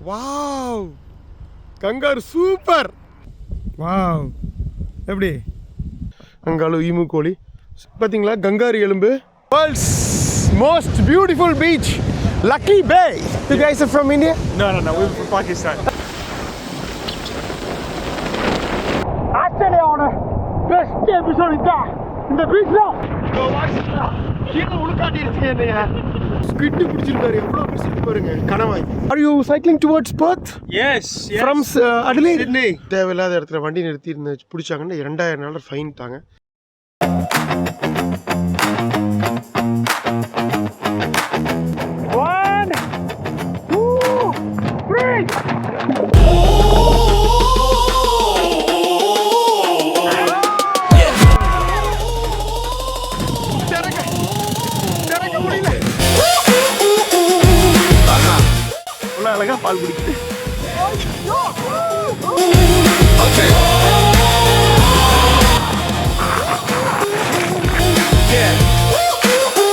Wow, kangaroo super. Wow, எப்படி அங்காளு emu கோழி பார்த்தீங்களா? கங்காரு எலும்பு. World's most beautiful beach, Lucky Bay. You guys are from India? No, we're from Pakistan. ஆஸ்திரேலியாவோட best episode இதான். இந்த பீச்ல கீழே உள்காட்டிருச்சு என்னைய. ஸ்கிட்டு பிடிச்சிருக்காரு. எவ்வளோ பெருசு பாருங்க கணவாய். Are you cycling towards Perth? Yes. From Adelaide? Sydney. தேவையில்லாத இடத்துல வண்டி நிறுத்தி பிடிச்சாங்கன்னா $2000 ஃபைன் தாங்க. அழகா பால் குடிக்குது.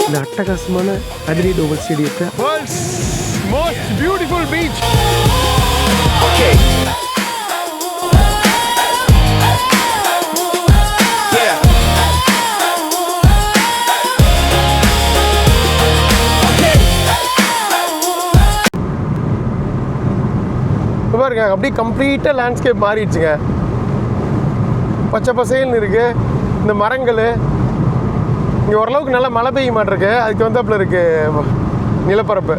இந்த அட்டகாசமான அடிலைட் ஓவல் ஸ்டேடியத்தை வேர்ல்ட்ஸ் மோஸ்ட் பியூட்டிஃபுல் பீச். பாருங்க அப்படியே கம்ப்ளீட்டாக லேண்ட்ஸ்கேப் மாறிடுச்சுங்க. பச்சை பசேல்னு இருக்கு இந்த மரங்கள். இங்கே ஓரளவுக்கு நல்லா மழை பெய்ய மாட்டிருக்கு. அதுக்கு வந்தாப்புல இருக்கு நிலப்பரப்பு.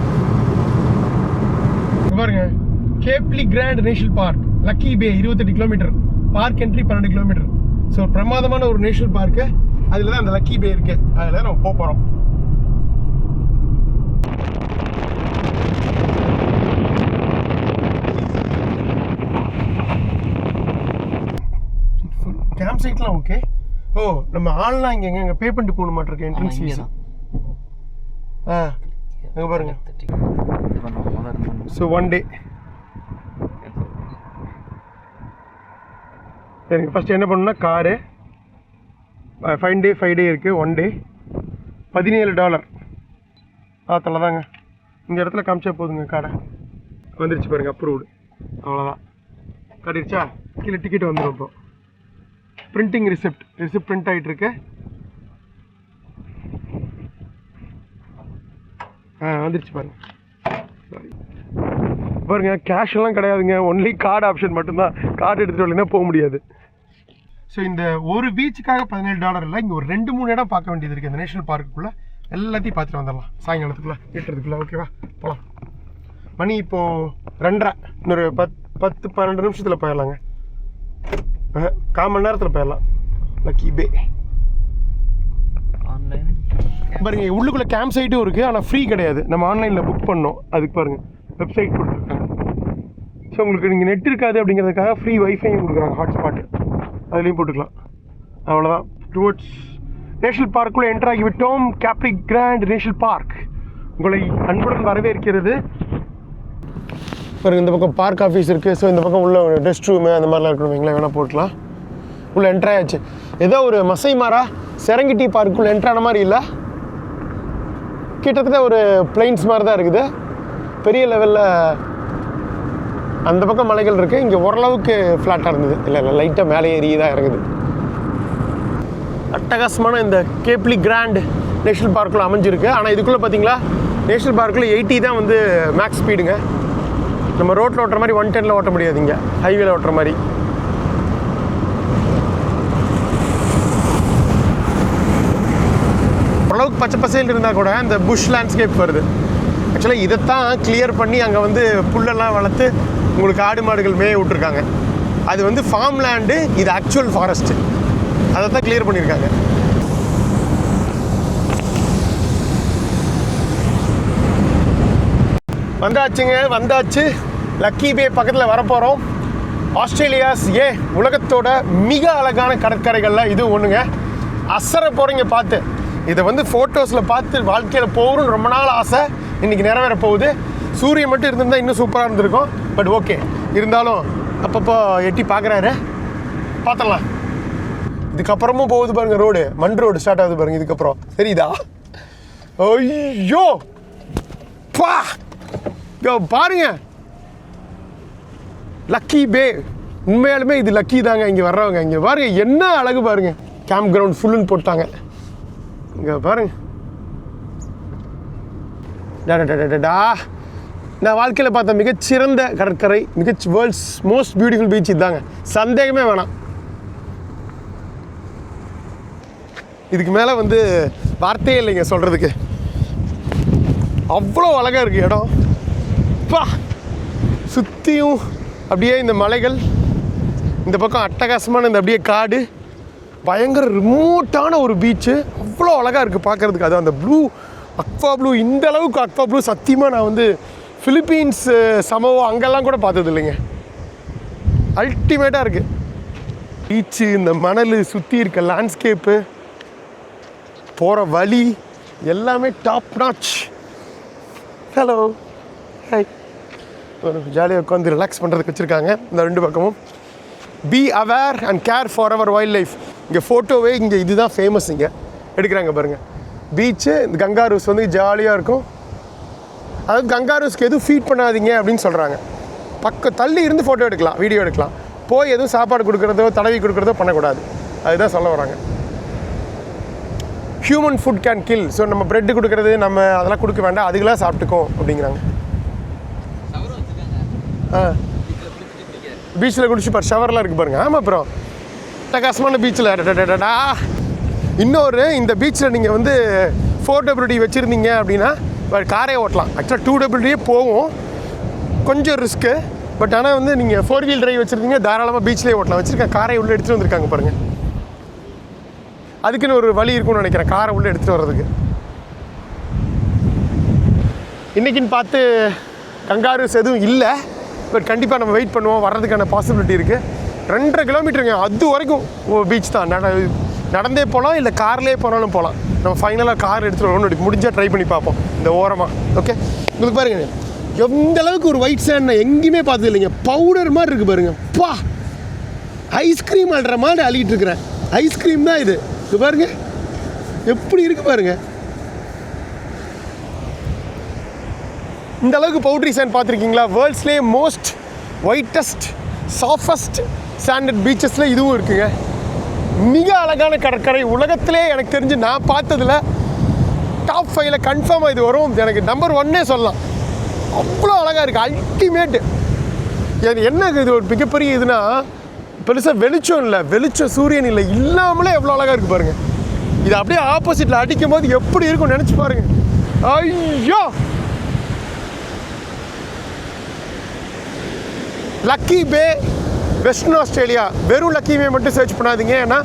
பாருங்க கேப்லி கிராண்ட் நேஷனல் பார்க், லக்கி பே 28 kilometre, park entry 12 kilometre. So பிரமாதமான ஒரு நேஷனல் பார்க்கு. அதில் தான் அந்த லக்கி பே இருக்கு. அதில் தான் நம்ம போகிறோம். கேம்ப் சைட்லாம் ஓகே. ஓ, நம்ம ஆன்லாம் இங்கே பே பண்ணிட்டு போகணும் மாட்டிருக்கு என்ட்ரன்ஸ் ஃபீஸ். அங்கே பாருங்க. ஸோ 1 டே எனக்கு ஃபஸ்ட்டு என்ன பண்ணணும்னா காரு 5 டே இருக்குது. 1 டே $17. அதில் தாங்க இந்த இடத்துல காமிச்சா போதுங்க. காடை வந்துருச்சு பாருங்க, அப்ரூவ்டு. அவ்வளோதான், காட்டிடுச்சா? கீழே டிக்கெட் வந்துடும். இப்போ பிரிண்டிங் ரிசிப்ட் பிரிண்ட் ஆகிட்டு இருக்கு. வந்துருச்சு பாருங்க. சாரி பாருங்க, கேஷ் எல்லாம் கிடையாதுங்க. ஒன்லி கார்டு ஆப்ஷன் மட்டும்தான். கார்டு எடுத்துகிட்டு வரலைன்னா போக முடியாது. ஸோ இந்த ஒரு பீச்சுக்காக $17 இல்லை. இங்கே ஒரு 2-3 இடம் பார்க்க வேண்டியது இருக்குது இந்த நேஷனல் பார்க்குள்ளே. எல்லாத்தையும் பார்த்துட்டு வந்துடலாம் சாயங்காலத்துக்குள்ளே, 8:30 ஓகேவா? போகலாம். மணி இப்போது 2:30. இன்னொரு 10-12 நிமிஷத்தில் போயிடலாங்க. 1/4 மணி நேரத்தில் போயிடலாம் லக்கி பே. ஆன்லைன் பாருங்க, உள்ளுக்குள்ளே கேம்ப் சைட்டும் இருக்குது. ஆனால் ஃப்ரீ கிடையாது. நம்ம ஆன்லைனில் புக் பண்ணோம். அதுக்கு பாருங்கள் வெப்சைட் கொடுத்துருக்காங்க. ஸோ உங்களுக்கு நீங்கள் நெட் இருக்காது அப்படிங்கிறதுக்காக ஃப்ரீ வைஃபையும் கொடுக்குறாங்க, ஹாட்ஸ்பாட்டு. அதுலேயும் போட்டுக்கலாம். அவ்வளோதான். டுவர்ட்ஸ் நேஷனல் பார்க்குள்ளே என்டர் ஆகிவிட்டோம். கேப்லி கிராண்ட் நேஷனல் பார்க் உங்களை அன்புடன் வரவேற்கிறது. பாருங்கள், இந்த பக்கம் பார்க் ஆஃபீஸ் இருக்குது. ஸோ இந்த பக்கம் உள்ள ரெஸ்ட் ரூமு அந்த மாதிரிலாம் இருக்கணும். எங்களை வேணால் போட்டுக்கலாம். உள்ளே என்ட்ரு ஆயாச்சு. ஏதோ ஒரு மசை மாறா செரங்கிட்டி பார்க்குள்ளே என்ட்ரான மாதிரி இல்லை. கிட்டத்தட்ட ஒரு பிளைன்ஸ் மாதிரி தான் இருக்குது. பெரிய லெவலில் அந்த பக்கம் மலைகள் இருக்குது. இங்கே ஓரளவுக்கு ஃப்ளாட்டாக இருந்தது. இல்லை லைட்டாக மேலே ஏறி தான் இறங்குது. அட்டகாசமான இந்த கேப்லி கிராண்ட் நேஷனல் பார்க்குள்ளே அமைஞ்சிருக்கு. ஆனால் இதுக்குள்ளே பார்த்தீங்களா, நேஷனல் பார்க்குள்ளே 80 தான் வந்து மேக்ஸ் ஸ்பீடுங்க. நம்ம ரோட்டில் ஓட்டுற மாதிரி 110 ஓட்ட முடியாதுங்க, ஹைவேல ஓட்டுற மாதிரி. ஓரளவுக்கு பச்சை பசையில் இருந்தால் கூட இந்த புஷ் லேண்ட்ஸ்கேப் வருது. ஆக்சுவலாக இதைத்தான் கிளியர் பண்ணி அங்கே வந்து புல்லெல்லாம் வளர்த்து உங்களுக்கு ஆடு மாடுகள் மேய விட்ருக்காங்க. அது வந்து ஃபார்ம் லேண்டு, இது ஆக்சுவல் ஃபாரஸ்ட்டு. அதை தான் கிளியர் பண்ணியிருக்காங்க. வந்தாச்சு. லக்கி பே பக்கத்தில் வரப்போகிறோம். ஆஸ்திரேலியாஸ் உலகத்தோட மிக அழகான கடற்கரைகளில் இது ஒன்றுங்க. அசர போகிறீங்க பார்த்து. இதை வந்து ஃபோட்டோஸில் பார்த்து வாழ்க்கையில் போகணும்னு ரொம்ப நாள் ஆசை. இன்றைக்கி நிறைவேற போகுது. சூரியன் மட்டும் இருந்திருந்தால் இன்னும் சூப்பராக இருந்திருக்கும். பட் ஓகே, இருந்தாலும் அப்பப்போ எட்டி பார்க்குறாரு, பார்த்துடலாம். இதுக்கப்புறமும் போகுது பாருங்க ரோடு, மண் ரோடு ஸ்டார்ட் ஆகுது பாருங்க இதுக்கப்புறம். சரிதா? ஐயோ பா, பாருங்க லக்கி பே. உண்மையாலுமே இது லக்கி தாங்க. இங்கே வர்றவங்க இங்கே பாருங்க என்ன அழகு பாருங்க. கேம்ப் கிரவுண்ட் ஃபுல்லுன்னு போட்டாங்க. இங்கே பாருங்க. டா நான் வாழ்க்கையில் பார்த்த மிகச்சிறந்த கடற்கரை, வேர்ல்ட்ஸ் மோஸ்ட் பியூட்டிஃபுல் பீச் இதுதாங்க, சந்தேகமே வேணாம். இதுக்கு மேலே வந்து வார்த்தையே இல்லைங்க சொல்கிறதுக்கு. அவ்வளோ அழகாக இருக்குது இடம். பா சுற்றியும் அப்படியே இந்த மலைகள், இந்த பக்கம் அட்டகாசமான இந்த அப்படியே காடு, பயங்கர ரிமோட்டான ஒரு பீச்சு. அவ்வளோ அழகாக இருக்குது பார்க்குறதுக்கு. அது அந்த ப்ளூ, அக்வா ப்ளூ, இந்த அளவுக்கு அக்வா ப்ளூ சத்தியமாக நான் வந்து ஃபிலிப்பீன்ஸ், சமோவா அங்கெல்லாம் கூட பார்த்தது இல்லைங்க. அல்டிமேட்டாக இருக்குது பீச்சு. இந்த மணல், சுற்றி இருக்க லேண்ட்ஸ்கேப்பு, போகிற வழி எல்லாமே டாப் நாச். Hello, hi. ஜாலியாக உட்காந்து ரிலாக்ஸ் பண்ணுறதுக்கு வச்சுருக்காங்க இந்த ரெண்டு பக்கமும். Be aware and care for our wildlife லைஃப். இங்கே ஃபோட்டோவே இங்கே இதுதான் ஃபேமஸ். இங்கே எடுக்கிறாங்க பாருங்கள் பீச்சு. இந்த கங்காரூஸ் வந்து ஜாலியாக இருக்கும். அதாவது கங்காரூஸ்க்கு எதுவும் ஃபீட் பண்ணாதீங்க அப்படின்னு சொல்கிறாங்க. பக்கம் தள்ளி இருந்து ஃபோட்டோ எடுக்கலாம், வீடியோ எடுக்கலாம். போய் எதுவும் சாப்பாடு கொடுக்குறதோ தடவி கொடுக்குறதோ பண்ணக்கூடாது. அதுதான் சொல்ல வராங்க. Human food can kill. So நம்ம ப்ரெட்டு கொடுக்குறது நம்ம அதெல்லாம் கொடுக்க வேண்டாம், அதுக்கெல்லாம் சாப்பிட்டுக்கோ அப்படிங்கிறாங்க. பீச்சில் குடிச்சு பாரு, ஷவர்லாம் இருக்குது பாருங்கள். ஆமாம், அப்புறம் அட்டகாசமான பீச்சில் டடா. இன்னொரு, இந்த பீச்சில் நீங்கள் வந்து 4WD வச்சுருந்தீங்க அப்படின்னா காரே ஓட்டலாம். ஆக்சுவலாக 2WD போகும், கொஞ்சம் ரிஸ்க்கு. பட் ஆனால் வந்து நீங்கள் 4 வீல் டிரைவ் வச்சுருந்தீங்க தாராளமாக பீச்லேயே ஓட்டலாம். வச்சுருக்கேன் காரை உள்ளே எடுத்துகிட்டு வந்திருக்காங்க பாருங்கள். அதுக்குன்னு ஒரு வழி இருக்குன்னு நினைக்கிறேன் காரை உள்ளே எடுத்துகிட்டு வர்றதுக்கு. இன்றைக்கின்னு பார்த்து கங்காரூஸ் எதுவும் இல்லை. பட் கண்டிப்பாக நம்ம வெயிட் பண்ணுவோம், வர்றதுக்கான பாசிபிலிட்டி இருக்குது. 2.5 கிலோமீட்டருங்க, அது வரைக்கும் பீச் தான். நடந்தே போகலாம், இல்லை கார்லேயே போனாலும் போகலாம். நம்ம ஃபைனலாக கார் எடுத்துகிட்டு வரணும், முடிஞ்சால் ட்ரை பண்ணி பார்ப்போம் இந்த ஓரமாக. ஓகே, உங்களுக்கு பாருங்க எந்த அளவுக்கு ஒரு ஒயிட் சேண்ட் நான் எங்கேயுமே பார்த்தது இல்லைங்க. பவுடர் மாதிரி இருக்குது பாருங்க. பா, ஐஸ்கிரீம் அள்ளுற மாதிரி அள்ளிட்டு இருக்கிறேன். ஐஸ்கிரீம் தான் இது. இது பாருங்க எப்படி இருக்குது பாருங்க. இந்த அளவுக்கு பவுட்ரி சேண்ட் பார்த்துருக்கீங்களா? வேர்ல்ட்ஸ்லேயே மோஸ்ட் ஒயிட்டஸ்ட் சாஃபஸ்ட் சாண்டட் பீச்சஸில் இதுவும் இருக்குங்க. மிக அழகான கடற்கரை. உலகத்திலே எனக்கு தெரிஞ்சு நான் பார்த்ததில் டாப் 5ல் கன்ஃபார்மாக இது வரும். எனக்கு நம்பர் 1 சொல்லலாம். அவ்வளோ அழகாக இருக்குது, அல்டிமேட்டு. என்ன இது ஒரு மிகப்பெரிய இதுனா, பெருசாக வெளிச்சம் இல்லை, வெளிச்சம் சூரியன் இல்லை, இல்லாமலே எவ்வளோ அழகாக இருக்குது பாருங்கள். இது அப்படியே ஆப்போசிட்டில் அடிக்கும் போது எப்படி இருக்கும்னு நினச்சி பாருங்கள். ஐயோ, லக்கி பே, வெஸ்டர்ன் ஆஸ்திரேலியா. வெறும் லக்கி பே மட்டும் சர்ச் பண்ணாதீங்க, ஏன்னா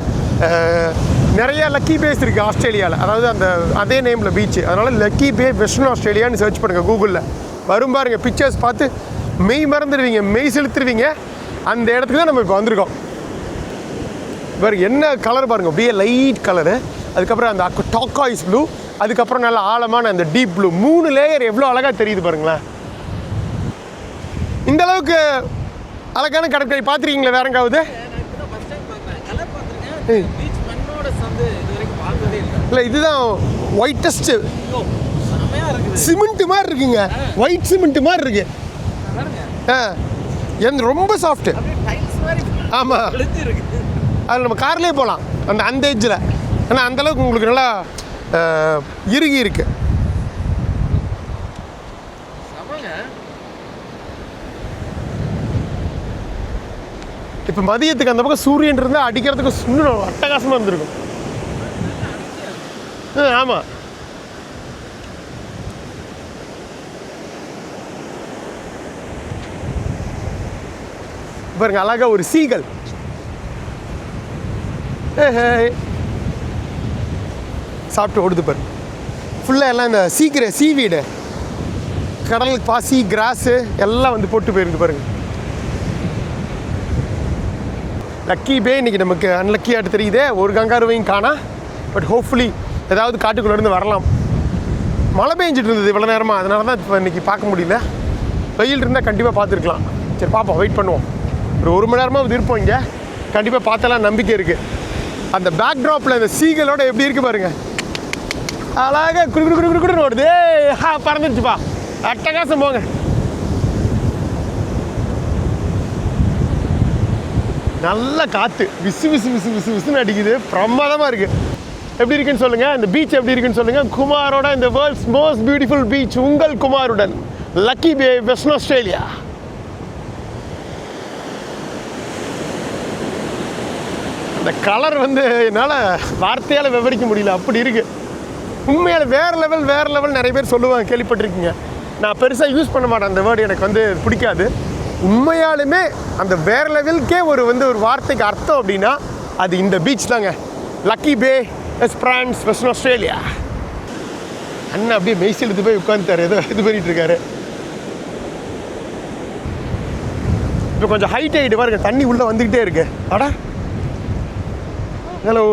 நிறைய லக்கி பேஸ் இருக்குது ஆஸ்திரேலியாவில். அதாவது அந்த அதே நேமில் பீச்சு. அதனால் லக்கி பே வெஸ்டர்ன் ஆஸ்திரேலியான்னு சர்ச் பண்ணுங்கள் கூகுளில். வரும் பாருங்கள், பிக்சர்ஸ் பார்த்து மெய் மறந்துடுவீங்க, மெய் செலுத்துருவீங்க. அந்த இடத்துக்கு தான் நம்ம இப்போ வந்திருக்கோம். வேறு என்ன கலர் பாருங்கள், அப்படியே லைட் கலரு. அதுக்கப்புறம் அந்த டாக்காய்ஸ் ப்ளூ, அதுக்கப்புறம் நல்ல ஆழமான அந்த டீப் ப்ளூ. 3 லேயர் எவ்வளோ அழகாக தெரியுது பாருங்களேன். இந்த அளவுக்கு அழகான கடற்கரை பார்த்துருக்கீங்களா வேற எங்காவது? இல்லை, இதுதான் ஒயிட்டஸ்ட். சிமெண்ட் மாதிரி இருக்குங்க, ஒயிட் சிமெண்ட் மாதிரி இருக்கு. ரொம்ப சாஃப்ட். ஆமாம், அது நம்ம கார்லேயே போகலாம் அந்த ஏஜில். ஆனால் அந்தளவுக்கு உங்களுக்கு நல்லா இறுகி இருக்கு. இப்போ மதியத்துக்கு அந்த பக்கம் சூரியன் இருந்தால் அடிக்கிறதுக்கு இன்னும் அட்டகாசமாக இருந்திருக்கும். ஆமாம், பாருங்க அழகா ஒரு சீகல். சாப்பிட்டு ஓடுது பாரு. ஃபுல்லாக எல்லாம் இந்த சீவீடு, கடல் பாசி, கிராஸு எல்லாம் வந்து போட்டு போயிருக்கு பாருங்க. லக்கி பே இன்றைக்கி நமக்கு அன்லக்கியாட்டு தெரியுதே, ஒரு கங்காருவையும் காணா. பட் ஹோப்ஃபுல்லி ஏதாவது காட்டுக்குள்ளேருந்து வரலாம். மழை பெஞ்சிட்டு இருந்தது இவ்வளோ நேரமாக, அதனால தான் இப்போ இன்றைக்கி பார்க்க முடியல. வெயில் இருந்தால் கண்டிப்பாக பார்த்துருக்கலாம். சரி பார்ப்போம், வெயிட் பண்ணுவோம். ஒரு மணி நேரமாக இருப்போம் இங்கே. கண்டிப்பாக பார்த்தலாம் நம்பிக்கை இருக்குது. அந்த பேக் ட்ராப்பில் இந்த சீகளோட எப்படி இருக்குது பாருங்கள். அழகாக குடு ஓடுது. பறந்துருச்சுப்பா, அட்டகாசம் போங்க. நல்ல காற்று விசு விசு விசு விசு விசுன்னு அடிக்குது. பிரமாதமாக இருக்குது. எப்படி இருக்குன்னு சொல்லுங்கள், இந்த பீச் எப்படி இருக்குன்னு சொல்லுங்கள். குமாரோட இந்த வேர்ல்ட்ஸ் மோஸ்ட் பியூட்டிஃபுல் பீச் உங்கள் குமாருடன் லக்கி பே, வெஸ்டர்ன் ஆஸ்திரேலியா. இந்த கலர் வந்து என்னால் வார்த்தையால் விவரிக்க முடியல, அப்படி இருக்குது. உண்மையால் வேறு லெவல் நிறைய பேர் சொல்லுவாங்க, கேள்விப்பட்டிருக்கீங்க. நான் பெருசாக யூஸ் பண்ண மாட்டேன் அந்த வேர்டு, எனக்கு வந்து பிடிக்காது. உண்மையாலுமே அந்த வேறு லெவலுக்கே ஒரு வார்த்தைக்கு அர்த்தம் அப்படின்னா அது இந்த பீச் தாங்க. லக்கி பே, எஸ்பிரான்ஸ், வெஸ்டர்ன் ஆஸ்திரேலியா. அண்ணன் அப்படியே மெய்சில் எடுத்து போய் உட்காந்துட்டார், ஏதோ இது பண்ணிட்டு இருக்காரு. இப்போ கொஞ்சம் ஹைட் ஆகிட்டு பாருங்க, தண்ணி உள்ளே வந்துக்கிட்டே இருக்கு. அடா ஹலோ.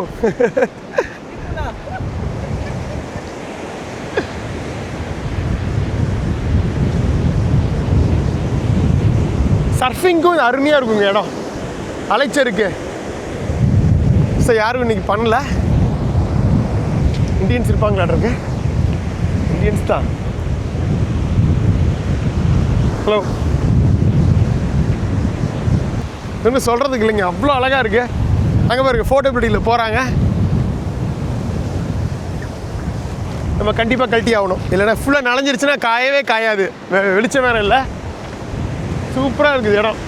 சர்ஃபிங்கும் அருமையாக இருக்குங்க இடம், அலைச்சருக்கு. ஸோ யாரும் இன்னைக்கு பண்ணல. இந்தியன்ஸ் இருப்பாங்களாட்ருக்கு. இந்தியன்ஸ் தான். ஹலோ. இன்னும் சொல்கிறதுக்கு இல்லைங்க, அவ்வளோ அழகாக இருக்குது. அங்கே பாருங்க ஃபோட்டோபிலிட்டியில் போகிறாங்க. நம்ம கண்டிப்பாக கழட்டி ஆகணும், இல்லைன்னா ஃபுல்லாக நனைஞ்சிருச்சுன்னா காயவே காயாது. வெளிச்சம் வேறு இல்லை. சூப்பராக இருக்குது இடம்.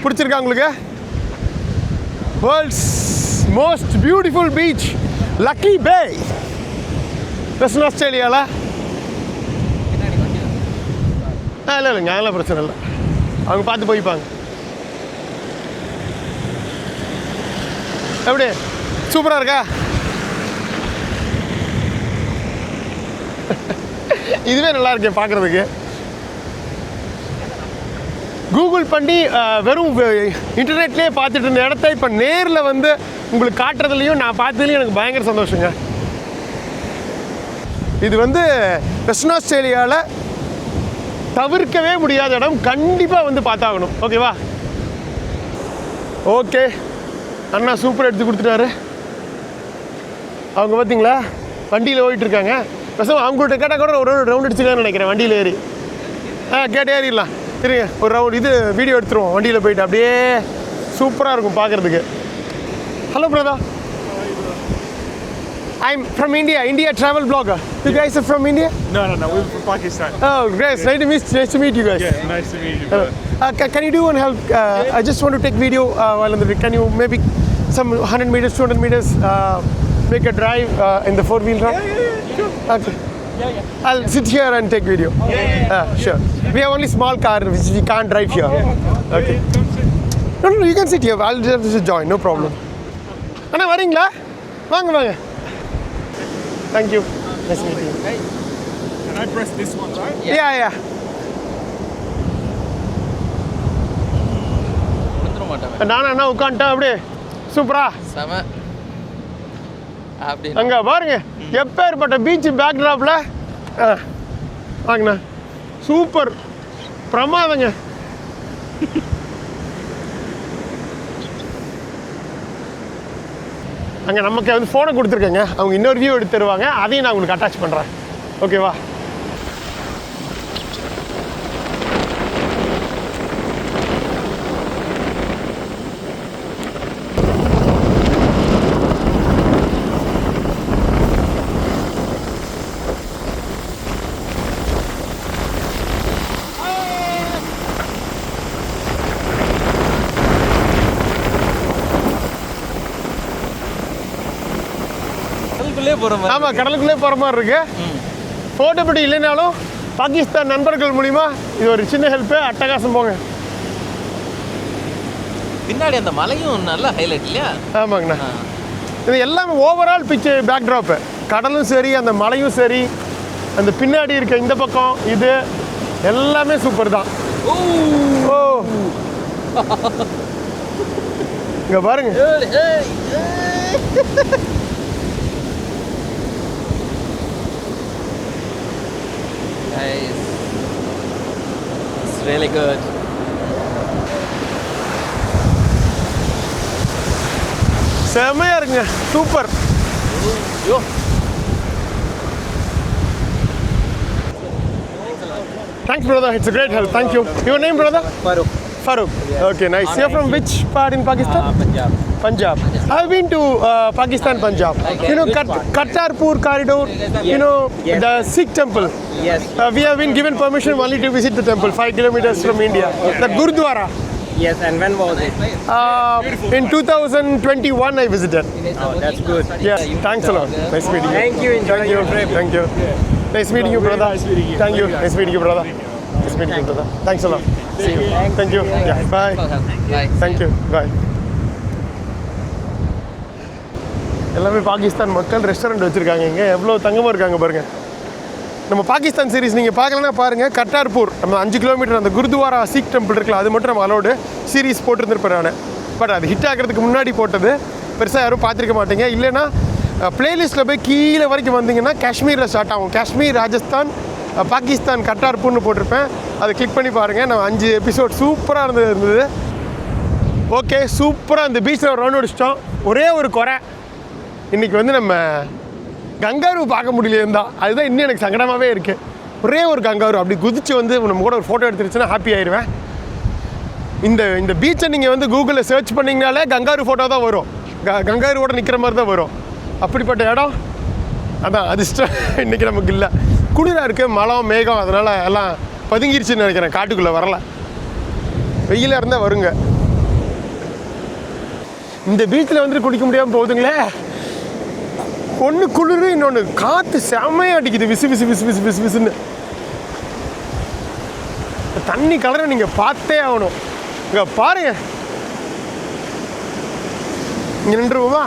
பிடிச்சிருக்கா உங்களுக்கு? World's most beautiful beach Lucky Bay, Western ஆஸ்திரேலியாவில். இல்லைங்க, அதெல்லாம் பிரச்சனை இல்லை, அவங்க பார்த்து போய்ப்பாங்க. எப்படி சூப்பராக இருக்கா? இதுவே நல்லா இருக்கேன் பார்க்குறதுக்கு. கூகுள் பண்ணி வெறும் இன்டர்நெட்லேயே பார்த்துட்டு இருந்த இடத்த இப்போ நேரில் வந்து உங்களுக்கு காட்டுறதுலையும் நான் பார்த்ததுலையும் எனக்கு பயங்கர சந்தோஷங்க. இது வந்து வெஸ்டர்ன் ஆஸ்திரேலியாவில் தவிர்க்கவே முடியாத இடம், கண்டிப்பாக வந்து பார்த்தாகணும். ஓகேவா? ஓகே, அண்ணா சூப்பராக எடுத்து கொடுத்துட்டாரு. அவங்க பார்த்தீங்களா வண்டியில் ஓடிட்டுருக்காங்க. பேசாமல் அவங்கள்ட்ட கேட்டால் கூட ஒரு ரவுண்ட் அடிச்சுக்கலான்னு நினைக்கிறேன் வண்டியில் ஏறி. கேட்டு ஏறிடலாம். சரிங்க, ஒரு ரவுண்ட் இது வீடியோ எடுத்துருவோம் வண்டியில் போயிட்டு. அப்படியே சூப்பராக இருக்கும் பார்க்குறதுக்கு. Hello Brata, I'm from India travel blogger. You guys are from India? No, we're from Pakistan. Oh, great. Nice to meet you guys. Yeah, nice to meet you, brother. Can you do one help? I just want to take video while on the week. Can you maybe some 100 meters, 200 meters, make a drive in the four-wheel drive? Yeah, sure. Okay. I'll sit here and take video. Sure. We have only small car which we can't drive here. Okay. No, you can sit here. I'll just join. No problem. அண்ணா வரீங்களா? வாங்க. Thank you. Nice meeting you. Can I press this one, right? Yeah. நானும் அண்ணா உட்காந்துட்டேன். அப்படியே சூப்பரா செம. அப்படி அங்கே பாருங்க எப்பேற்பட்ட பீச் பேக்ட்ராப்பில். வாங்கண்ணா, சூப்பர் பிரமாதங்க. அங்கே நமக்கு வந்து ஃபோனை கொடுத்துருக்கேங்க, அவங்க இன்னொரு வியூ எடுத்து தருவாங்க, அதையும் நான் உங்களுக்கு அட்டாச் பண்ணுறேன். ஓகேவா? ஆமாம், கடலுக்குள்ளே போகிற மாதிரி இருக்கு. ஃபோட்டோபிலிட்டி இல்லைனாலும் பாகிஸ்தான் நண்பர்கள் மூலிமா இது ஒரு சின்ன ஹெல்ப்பு. அட்டகாசம் போங்க. பின்னாடி அந்த மலையும் நல்ல ஹைலைட் இல்லையா? ஆமாங்கண்ணா, இது எல்லாமே ஓவரால் பிக்சு பேக்ட்ராப்பு. கடலும் சரி, அந்த மலையும் சரி, அந்த பின்னாடி இருக்க இந்த பக்கம் இது எல்லாமே சூப்பர் தான். ஓ இங்கே பாருங்க. Nice. It's really good. செமையா இருக்குங்க, super. Yo, Thanks brother, it's a great help. Thank you. Your name brother? Farooq. Okay, nice. You're from which part in Pakistan? Punjab. Punjab. I've been to Pakistan, Punjab. Okay. You know, Which part? Kartarpur corridor. You know, Yes. the Sikh temple. Yes. We have been given permission only to visit the temple, 5 kilometers from India. The Gurdwara. Yes, and when was it? In 2021, I visited. Oh, that's good. Yeah, thanks a lot. Nice meeting you. Thank you. Enjoy Thank you. your trip. Thank you. Nice meeting you, brother. nice meeting you. Thank you. Nice meeting you, brother. Nice meeting you, brother. Thanks a lot. See you. Thank you. Yeah, bye. Bye. Thank you. Bye. எல்லாமே பாகிஸ்தான் மக்கள் restaurant வச்சுருக்காங்க இங்கே எவ்வளோ தங்கமாக இருக்காங்க பாருங்கள். நம்ம Pakistan series நீங்கள் பார்க்கலன்னா பாருங்கள். கர்தார்பூர் நம்ம 5 கிலோமீட்டர் அந்த குருத்வாரா சீக் டெம்பிள் இருக்குல்ல, அது மட்டும் நம்ம அலோடு சீரிஸ் போட்டிருந்துருப்பேன் நான். பட் அது ஹிட் ஆகிறதுக்கு முன்னாடி போட்டது, பெருசாக யாரும் பார்த்துருக்க மாட்டீங்க. இல்லைன்னா பிளேலிஸ்ட்டில் போய் கீழே வரைக்கும் வந்தீங்கன்னா காஷ்மீரில் ஸ்டார்ட் ஆகும். காஷ்மீர், ராஜஸ்தான், பாகிஸ்தான், கர்தார்பூர்னு போட்டிருப்பேன். அதை கிளிக் பண்ணி பாருங்கள். நம்ம 5 எபிசோட் சூப்பராக இருந்தது. ஓகே, சூப்பராக அந்த பீச்சில் ஒரு ரவுண்ட் அடிச்சிட்டோம். ஒரே ஒரு குறை, இன்றைக்கி வந்து நம்ம கங்காரு பார்க்க முடியலையே தான். அதுதான் இன்னும் எனக்கு சங்கடமாகவே இருக்குது. ஒரே ஒரு கங்காரு அப்படி குதிச்சு வந்து நம்ம கூட ஒரு ஃபோட்டோ எடுத்துருச்சுன்னா ஹாப்பி ஆயிடுவேன். இந்த பீச்சை நீங்கள் வந்து கூகுளில் சர்ச் பண்ணிங்கனாலே கங்காரு ஃபோட்டோ தான் வரும். கங்காருவோட நிற்கிற மாதிரி தான் வரும். அப்படிப்பட்ட இடம் அதான் அதிர்ஷ்டம் இன்றைக்கி நமக்கு இல்லை. குளிராக இருக்குது, மழை மேகம், அதனால் எல்லாம் பதுங்கிருச்சுன்னு நினைக்கிறேன். காட்டுக்குள்ளே வரலை, வெயிலாக இருந்தால் வருங்க. இந்த பீச்சில் வந்து குளிக்க முடியாமல் போகுதுங்களே. ஒன்று குளிர், இன்னொன்று காற்று செம்மையாக அடிக்குது, விசு விசு விசு விசு விசு விசுன்னு. தண்ணி கலரை நீங்கள் பார்த்தே ஆகணும். இங்கே பாருங்க, இங்கே நின்றுவோமா?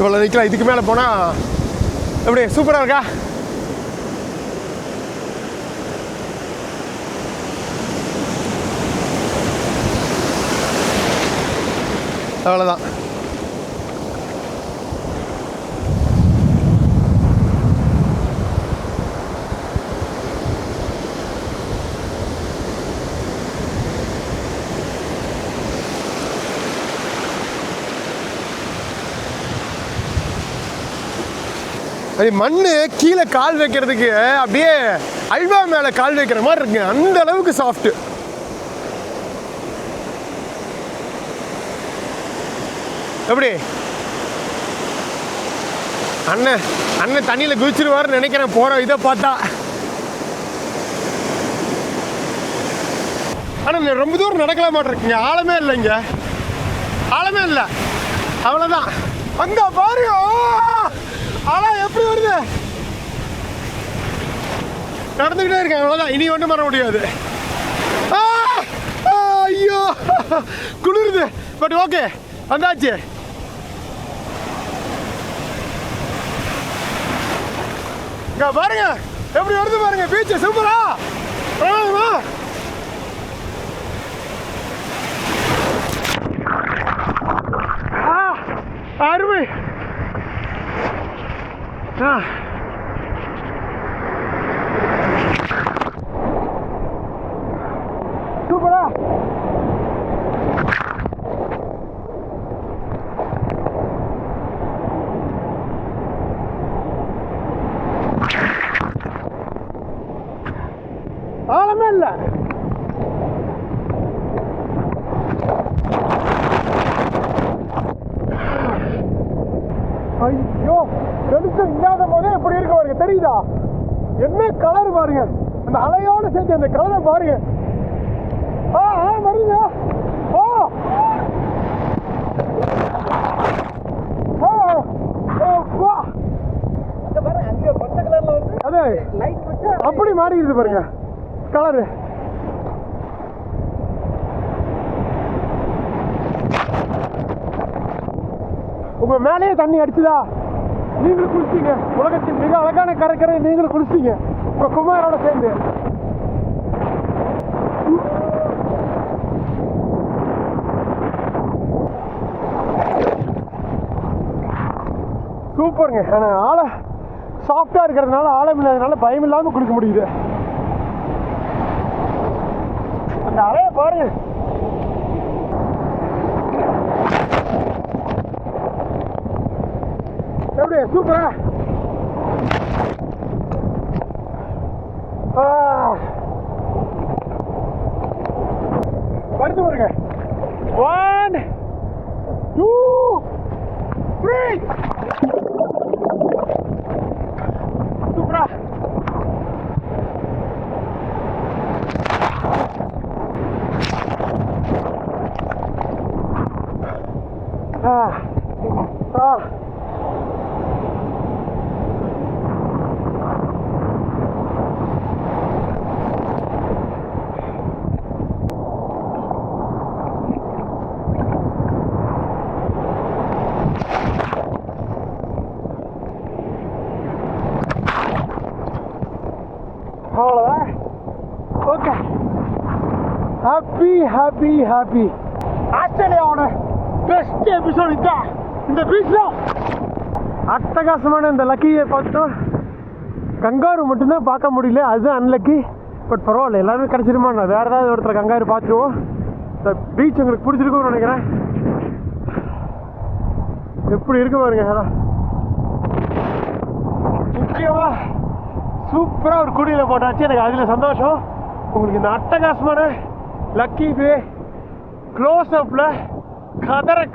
இவ்வளோ நிற்கலாம். இதுக்கு மேலே போனால் எப்படி சூப்பராக இருக்கா? அவ்வளோதான். அது மண் கீழே கால் வைக்கிறதுக்கு அப்படியே அல்வா மேலே கால் வைக்கிற மாதிரி இருக்குங்க, அந்த அளவுக்கு சாஃப்ட்டு. எப்படி அண்ணன் தண்ணியில் குதிச்சிருவாருன்னு நினைக்கிறேன் போகிறோம் இதை பார்த்தா. ஆனால் ரொம்ப தூரம் நடக்கலாம் மாட்டிருக்குங்க, ஆழமே இல்லைங்க, ஆழமே இல்லை. அவ்வளோதான். அங்கே பாருங்க, ஆனால் எப்படி வருது, நடந்துக்கிட்டே இருக்கேன். அவ்வளோதான், இனி ஒன்றும் பண்ண முடியாது. ஐயோ குளிருது, பட் ஓகே வந்தாச்சு. இங்கே பாருங்க எப்படி வருது பாருங்க, பீச்சு சூப்பரா. அருமை. சூப்பரா. ஆழமே இல்லை. ஐயோ, வெளிச்சம் இல்லாத போதே எப்படி இருக்க பாருங்க, தெரியுதா? என்ன கலர் பாருங்க, அந்த அலையோட சேர்த்து அந்த கலரை பாருங்க. வருங்க. அது அப்படி மாறிடுது பாருங்க கலரு. உங்க மேலேயே தண்ணி அடிச்சுதா? நீங்களும் குளிச்சிங்க, உலகத்தின் மிக அழகான கடற்கரை நீங்களும் குளிச்சிங்க உங்க குமாரோட சேர்ந்து. சூப்பருங்க. ஆனால் ஆழ சாஃப்டாக இருக்கிறதுனால, ஆழம் இல்லாததுனால பயம் இல்லாமல் குளிக்க முடியுது. அந்த அலையை பாருங்க, சூப்பரா. படுத்து பாருங்க. 1 2 3. சூப்பரா. அவ்வளோதான். Okay, happy. ஆஸ்திரேலியாவோட பெஸ்ட் எபிசோட் இதுதான். இந்த பீச்சில் அட்டகாசமான இந்த லக்கியை பார்த்தோம். கங்காரு மட்டும்தான் பார்க்க முடியல, அதுதான் அன்லக்கி. பட் பரவாயில்ல, எல்லாமே கிடச்சிருமா. நான் வேறு ஏதாவது ஒருத்தர் கங்காரு பார்த்துருவோம். இந்த பீச் உங்களுக்கு பிடிச்சிருக்கும்னு நினைக்கிறேன். எப்படி இருக்கு பாருங்க. அதான் முக்கியமாக சூப்பராக ஒரு குடியில் போட்டாச்சு. எனக்கு அதில் சந்தோஷம். உங்களுக்கு இந்த அட்டகாசமான லக்கி பே க்ளோஸ் அப்பில்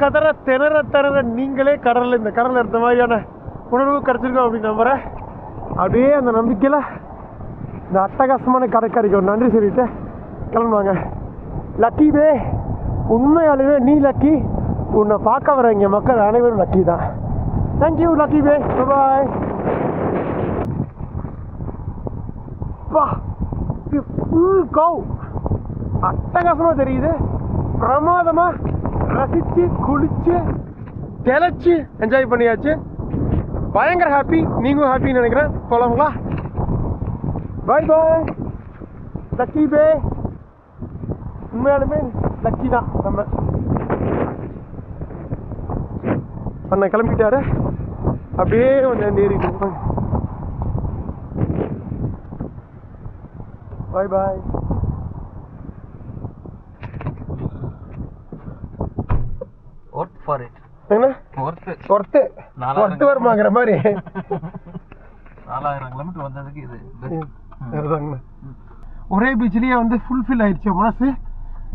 கதற திணற நீங்களே கடலில் இந்த கடலில் இருந்த மாதிரியான உணர்வு கிடச்சிருக்கோம் அப்படின்னு நம்புகிறேன். அப்படியே அந்த நம்பிக்கையில் இந்த அட்டகாசமான கடற்கரைக்கு ஒரு நன்றி சொல்லிட்டு கிளம்புவாங்க. லக்கி பே உண்மையாலுமே நீ லக்கி. உன்னை பார்க்க வர இங்கே மக்கள் அனைவரும் லக்கி தான். தேங்க்யூ லக்கி பே. பாய். ஃபுல் கவ் அட்டகாசமாக தெரியுது. பிரமாதமாக ரசித்து குளிச்சு தெளிச்சு என்ஜாய் பண்ணியாச்சு. பயங்கர ஹாப்பி. நீங்களும் ஹாப்பின்னு நினைக்கிறேன். போகலாங்களா? பாய் லக்கி பே. உண்மையாலுமே லக்கி தான். நம்ம அண்ணன் கிளம்பிட்டாரு. அப்படியே கொஞ்சம் ஏறிட்டு பாய். Worth for it. என்ன ஒர்த்து வருமாங்கிற மாதிரி 4000 கிலோமீட்டர் வந்ததுக்கு இது ஒரே பீச்சிலேயே வந்து ஃபுல்ஃபில் ஆயிடுச்சு மனசு.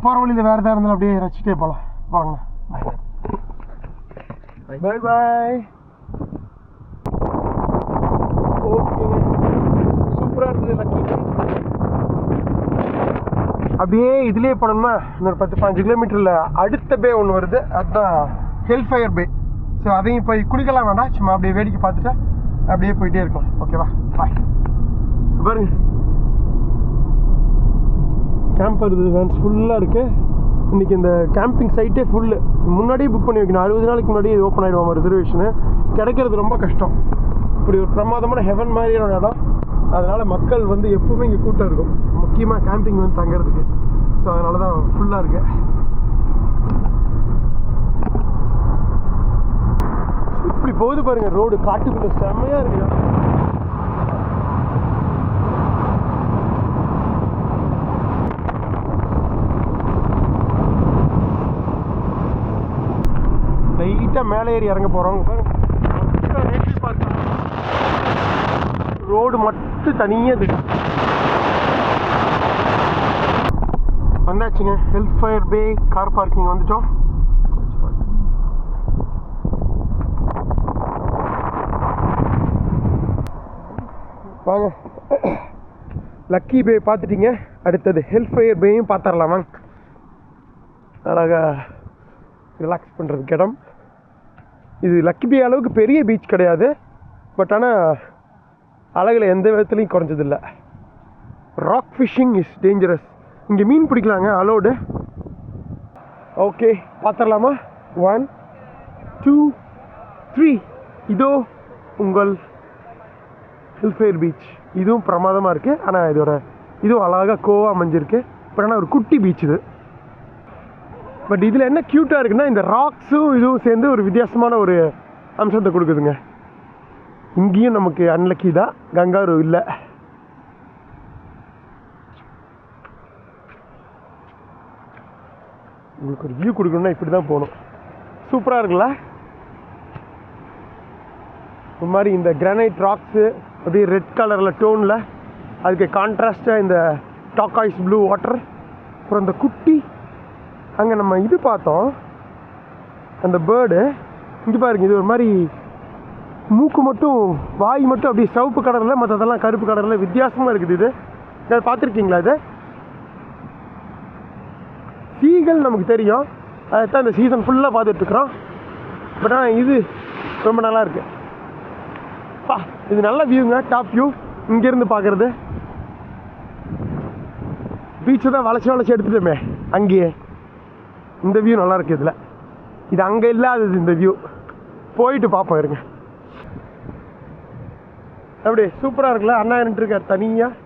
போகிற வழியில் வேறு எதாவது இருந்தாலும் அப்படியே ரசிச்சுட்டே போகலாம். போகலாங்கண்ணா. பாய். ஓகேங்க, சூப்பராக இருந்தது லக்கி. அப்படியே இதுலேயே போனோம்னா இன்னொரு 10-15 கிலோமீட்டரில் அடுத்த பே ஒன்று வருது. அதுதான் ஹெல்ஃபயர் பே. ஸோ அதையும் போய் குளிக்கலாம் வேண்டாம், சும்மா அப்படியே வேடிக்கை பார்த்துட்டு அப்படியே போயிட்டே இருக்கும். ஓகேவா? பாய். பாருங்க, கேம்பர் இது வேன்ஸ் ஃபுல்லாக இருக்குது. இன்றைக்கி இந்த கேம்பிங் சைட்டே ஃபுல்லு. முன்னாடியே புக் பண்ணி வைக்கணும். 60 நாளைக்கு முன்னாடியே இது ஓப்பன் ஆகிடுவாங்க ரிசர்வேஷனு. கிடைக்கிறது ரொம்ப கஷ்டம். இப்படி ஒரு பிரமாதமான ஹெவன் மாதிரியான இடம். அதனால் மக்கள் வந்து எப்பவுமே இங்கே கூட்டம் இருக்கும், முக்கியமாக கேம்பிங் வந்து தங்கிறதுக்கு. ஸோ அதனால தான் ஃபுல்லாக இருக்கு. இப்படி போகுது பாருங்க ரோடு, காட்டுக்குள்ள செம்மையாக இருக்கு. லைட்டாக மேலே ஏறி இறங்க போகிறோம். ரோடு மட்டும் தனியாக தெரியும். வந்தாச்சுங்க, ஹெல்ஃபயர் பே கார் பார்க்கிங் வந்துட்டோம். வாங்க, லக்கி பே பார்த்துட்டீங்க. அடுத்தது ஹெல்ஃபயர் பேயும் பார்த்துடலாம். வாங்க, அழகாக ரிலாக்ஸ் பண்ணுறதுக்கு இடம். இது லக்கி பே அளவுக்கு பெரிய பீச் கிடையாது, பட் ஆனால் அழகில் எந்த விதத்துலையும் குறைஞ்சதில்லை. Rock fishing is dangerous. இங்கே மீன் பிடிக்கலாங்க, அலோடு. ஓகே, பார்த்துடலாமா? 1 2 3. இதோ உங்கள் ஹெல்ஃபயர் பீச். இதுவும் பிரமாதமாக இருக்குது. ஆனால் இதுவும் அழகாக கோவாக அமைஞ்சிருக்கு. பட் ஆனால் ஒரு குட்டி பீச் இது. பட் இதில் என்ன க்யூட்டாக இருக்குன்னா, இந்த ராக்ஸும் இதுவும் சேர்ந்து ஒரு வித்தியாசமான ஒரு அம்சத்தை கொடுக்குதுங்க. இங்கேயும் நமக்கு அன்லக்கி தான், கங்காரு இல்லை. உங்களுக்கு ஒரு வியூ கொடுக்கணும்னா இப்படி தான் போகணும். சூப்பராக இருக்குல்ல? ஒரு மாதிரி இந்த கிரானைட் ராக்ஸு அப்படியே ரெட் கலரில் டோனில், அதுக்கு கான்ட்ராஸ்டாக இந்த டாக்காய்ஸ் ப்ளூ வாட்டர். அப்புறம் இந்த குட்டி அங்கே நம்ம இது பார்த்தோம், அந்த பேர்டு. இங்கே பாருங்க, இது ஒரு மாதிரி மூக்கு மட்டும் வாய் மட்டும் அப்படியே சிவப்பு கலரில், மற்றதெல்லாம் கருப்பு கலரில் வித்தியாசமாக இருக்குது. இது இதை பார்த்துருக்கீங்களா? இது சீகல் நமக்கு தெரியும், அதுதான் இந்த சீசன் ஃபுல்லாக பார்த்துட்ருக்குறோம். பட் ஆனால் இது ரொம்ப நல்லா இருக்கு. இது நல்ல வியூங்க, டாப் வியூ இங்கேருந்து பார்க்குறது. பீச்சை தான் வளைச்சி எடுத்துட்டோமே அங்கேயே. இந்த வியூ நல்லா இருக்கு. இதில் இது அங்கே இல்லாதது இந்த வியூ. போயிட்டு பார்ப்போம் இருங்க. அப்படி சூப்பராக இருக்குல்ல. அண்ணா இருக்கார் தனியாக.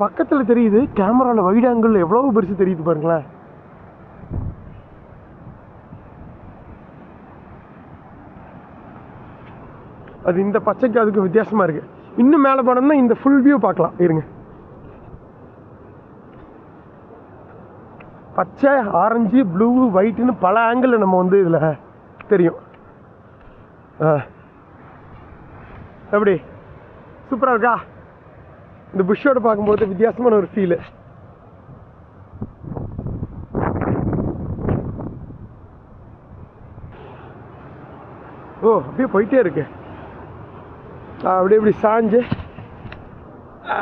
பக்கத்தில் தெரியுது, கேமராவில் வைட் ஆங்கிள் எவ்வளோ பெருசு தெரியுது பாருங்களேன். அது இந்த பச்சைக்கு அதுக்கு வித்தியாசமாக இருக்குது. இன்னும் மேலே போனோம்னா இந்த ஃபுல் வியூ பார்க்கலாம் இருங்க. பச்சை, ஆரஞ்சு, ப்ளூ, ஒயிட்னு பல ஆங்கிளில் நம்ம வந்து இதில் தெரியும். எப்படி சூப்பராக இருக்கா? இந்த புஷ்ஷோடு பார்க்கும்போது வித்தியாசமான ஒரு ஃபீலு. ஓ, அப்படியே போயிட்டே இருக்கு. அப்படியே இப்படி சாஞ்சு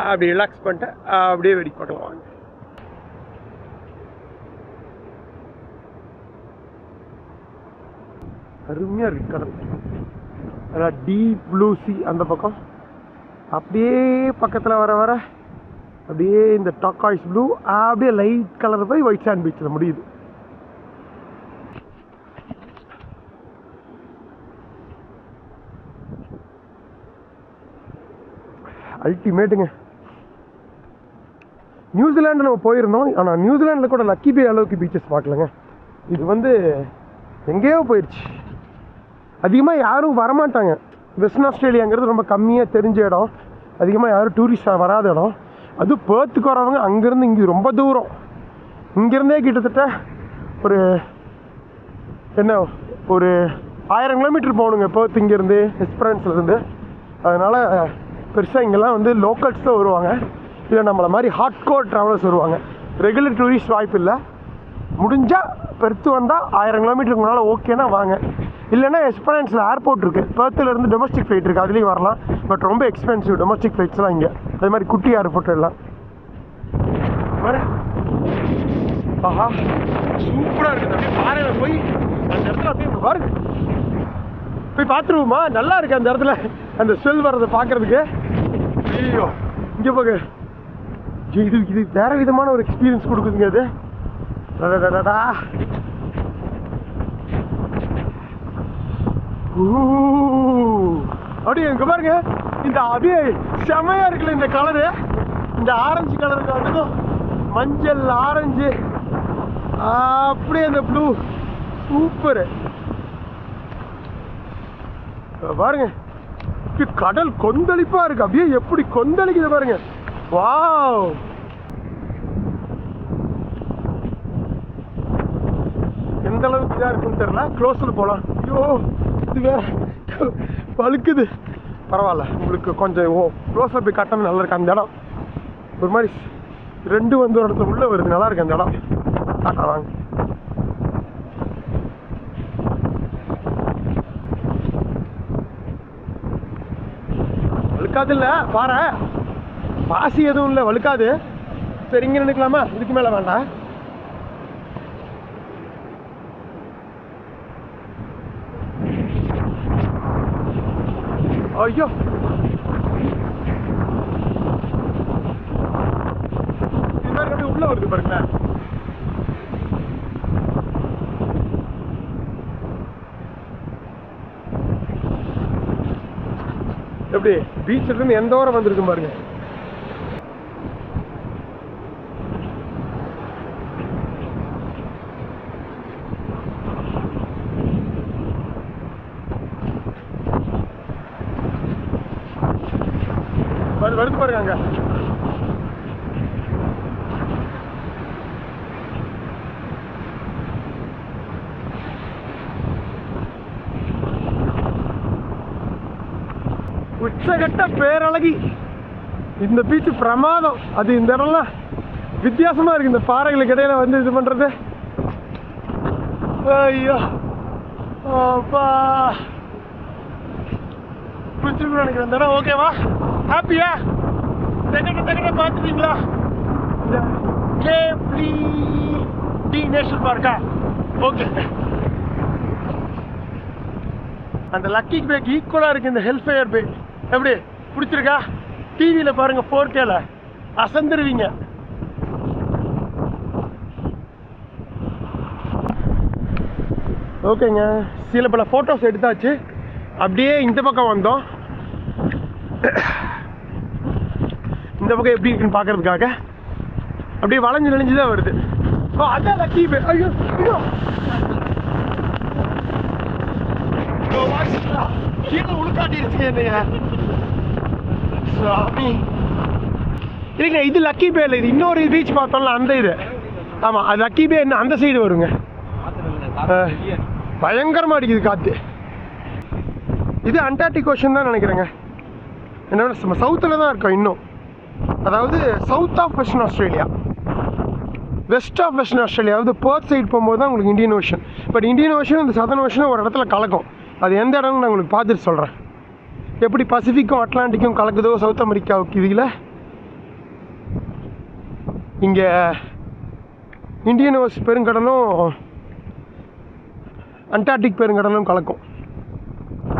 அப்படி ரிலாக்ஸ் பண்ணிட்டு அப்படியே வெடி பார்க்கலாம் வாங்க. அருமையாக இருக்கு கடல். அதான் டீப் ப்ளூ சி அந்த பக்கம். அப்படியே பக்கத்தில் வர வர அப்படியே இந்த டாக்காய்ஸ் ப்ளூ அப்படியே லைட் கலர் போய் ஒயிட் சாண்ட் பீச்சில் முடியுது. அல்டிமேட்டுங்க. நியூசிலாண்டு நம்ம போயிருந்தோம், ஆனால் நியூசிலாண்டில் கூட லக்கி பே அளவுக்கு பீச்சஸ் பார்க்கலங்க. இது வந்து எங்கேயோ போயிடுச்சு. அதிகமாக யாரும் வரமாட்டாங்க. வெஸ்டர்ன் ஆஸ்திரேலியாங்கிறது ரொம்ப கம்மியாக தெரிஞ்ச இடம், அதிகமாக யாரும் டூரிஸ்டாக வராத இடம். அதுவும் பேர்த்துக்கு வரவங்க அங்கேருந்து இங்கே ரொம்ப தூரம். இங்கேருந்தே கிட்டத்தட்ட ஒரு ஒரு 1000 கிலோமீட்டர் போகணுங்க பேர்த் இங்கேருந்து, எஸ்பிரன்ஸ்லேருந்து. அதனால் பெருசாக இங்கெல்லாம் வந்து லோக்கல்ஸ் தான் வருவாங்க, இல்லை நம்மளை மாதிரி ஹார்ட்கோர் ட்ராவலர்ஸ் வருவாங்க. ரெகுலர் டூரிஸ்ட் வாய்ப்பு இல்லை. முடிஞ்சால் பெர்த்து வந்தால் 1000 கிலோமீட்டருக்கு முன்னால் ஓகேனா வாங்க. இல்லைன்னா எஸ்பிரன்ஸில் ஏர்போர்ட் இருக்குது, பெர்த்துலேருந்து டொமஸ்டிக் ஃப்ளைட் இருக்குது, அதுலேயும் வரலாம். பட் ரொம்ப எக்ஸ்பென்சிவ் டொமஸ்டிக் ஃப்ளைட்ஸ்லாம் இங்கே. அது மாதிரி குட்டி ஏர்போர்ட் எல்லாம். ஆஹா சூப்பராக இருக்குது. அப்படியே பாறையில் போய் அந்த இடத்துல அப்படியே பாருங்க, போய் பார்த்துருவோமா? நல்லா இருக்குது அந்த இடத்துல அந்த ஸ்மெல் வர்றதை பார்க்குறதுக்கு. ஐயோ இங்கே போக இது வேறு விதமான ஒரு எக்ஸ்பீரியன்ஸ் கொடுக்குதுங்க. அது அப்படியே இங்கே பாருங்க, இந்த அப்படியே செமையாக இருக்குல்ல இந்த கலரு. இந்த ஆரஞ்சு கலருக்கு அதுக்கும் மஞ்சள் ஆரஞ்சு அப்படியே அந்த ப்ளூ சூப்பரு பாருங்க. கடல் கொந்தளிப்பா இருக்கு, அப்படியே எப்படி கொந்தளிக்குது பாருங்க. வாவ், எந்த அளவுக்கு இதாக இருக்குன்னு தெரியல. க்ளோஸில் போகலாம். ஐயோ இது வேற பழுக்குது. பரவாயில்ல, உங்களுக்கு கொஞ்சம் க்ளோஸில் போய் காட்டணும். நல்லா இருக்கு அந்த இடம். ஒரு மாதிரி ரெண்டு வந்து ஒரு இடத்துல உள்ளே வருது. நல்லா இருக்கு அந்த இடம். காட்டா வாங்க. வழுக்காது இல்லை பாறை, பாசி எதுவும் இல்லை, வழுக்காது. சரி இங்கே நினைக்கலாமா? இதுக்கு மேலே வேண்டாம். ஐயோ இது மாதிரி அப்படியே உள்ள வருது பாருங்களேன். எப்படி பீச்சில் இருந்து எந்த ஓரம் வந்திருக்கும் பாருங்க. வருது பாருங்க அங்க. உச்சகட்ட பேரழகி. இந்த பீச்சு பிரமாதம். அது இந்த இடம்லாம் வித்தியாசமாக இருக்குது. இந்த பாறைகளுக்கு இடையில வந்து இது பண்ணுறது. ஐயோ அப்பா பிடிச்சிருக்கு நினைக்கிறேன் இந்த இடம். ஓகேவா? ஹாப்பியா? தகட்ட பார்த்துட்டீங்களா? இந்த கேப்லி நேஷனல் பார்க்கா? ஓகே. அந்த லக்கி பேக்கு ஈக்குவலாக இருக்குது இந்த ஹெல்ஃபயர் பே. எப்படி பிடிச்சிருக்கா? டிவியில் பாருங்கள் 4Kல அசந்துருவீங்க. ஓகேங்க, சில பல ஃபோட்டோஸ் எடுத்தாச்சு. அப்படியே இந்த பக்கம் வந்தோம். இந்த பக்கம் எப்படி இருக்குன்னு பார்க்கறதுக்காக அப்படியே வளைஞ்சு நெளிஞ்சு தான் வருது. ஓ அதான் லக்கி பே. ஐயோ ஐயோ கீழே உழுக்காட்டிருச்சு என்னைய சாமி. இல்லைங்க, இது லக்கி பே இல்லை. இது இன்னொரு பீச் பார்த்தோம்ல அந்த இது. ஆமாம், அது லக்கி பே. என்ன அந்த சைடு வருங்க. பயங்கரமாக அடிக்குது காற்று. இது அண்டார்டிக் ஓஷன் தான் நினைக்கிறேங்க. என்னோட நம்ம சவுத்தில் தான் இருக்கோம் இன்னும். அதாவது south of western Australia, west of western Australia. அதாவது பர்த் சைடு போகும்போது தான் உங்களுக்கு Indian ocean. But Indian ocean இந்த சதர்ன் ஓஷனும் ஒரு இடத்துல கலக்கும். அது எந்த இடம்னு நான் உங்களுக்கு பார்த்துட்டு சொல்கிறேன். எப்படி பசிபிக்கும் அட்லாண்டிக்கும் கலக்குதோ சவுத் அமெரிக்காவுக்கு இதில், இங்கே இந்தியன் ஓஷன் பெருங்கடலும் அண்டார்டிக் பெருங்கடலும் கலக்கும்.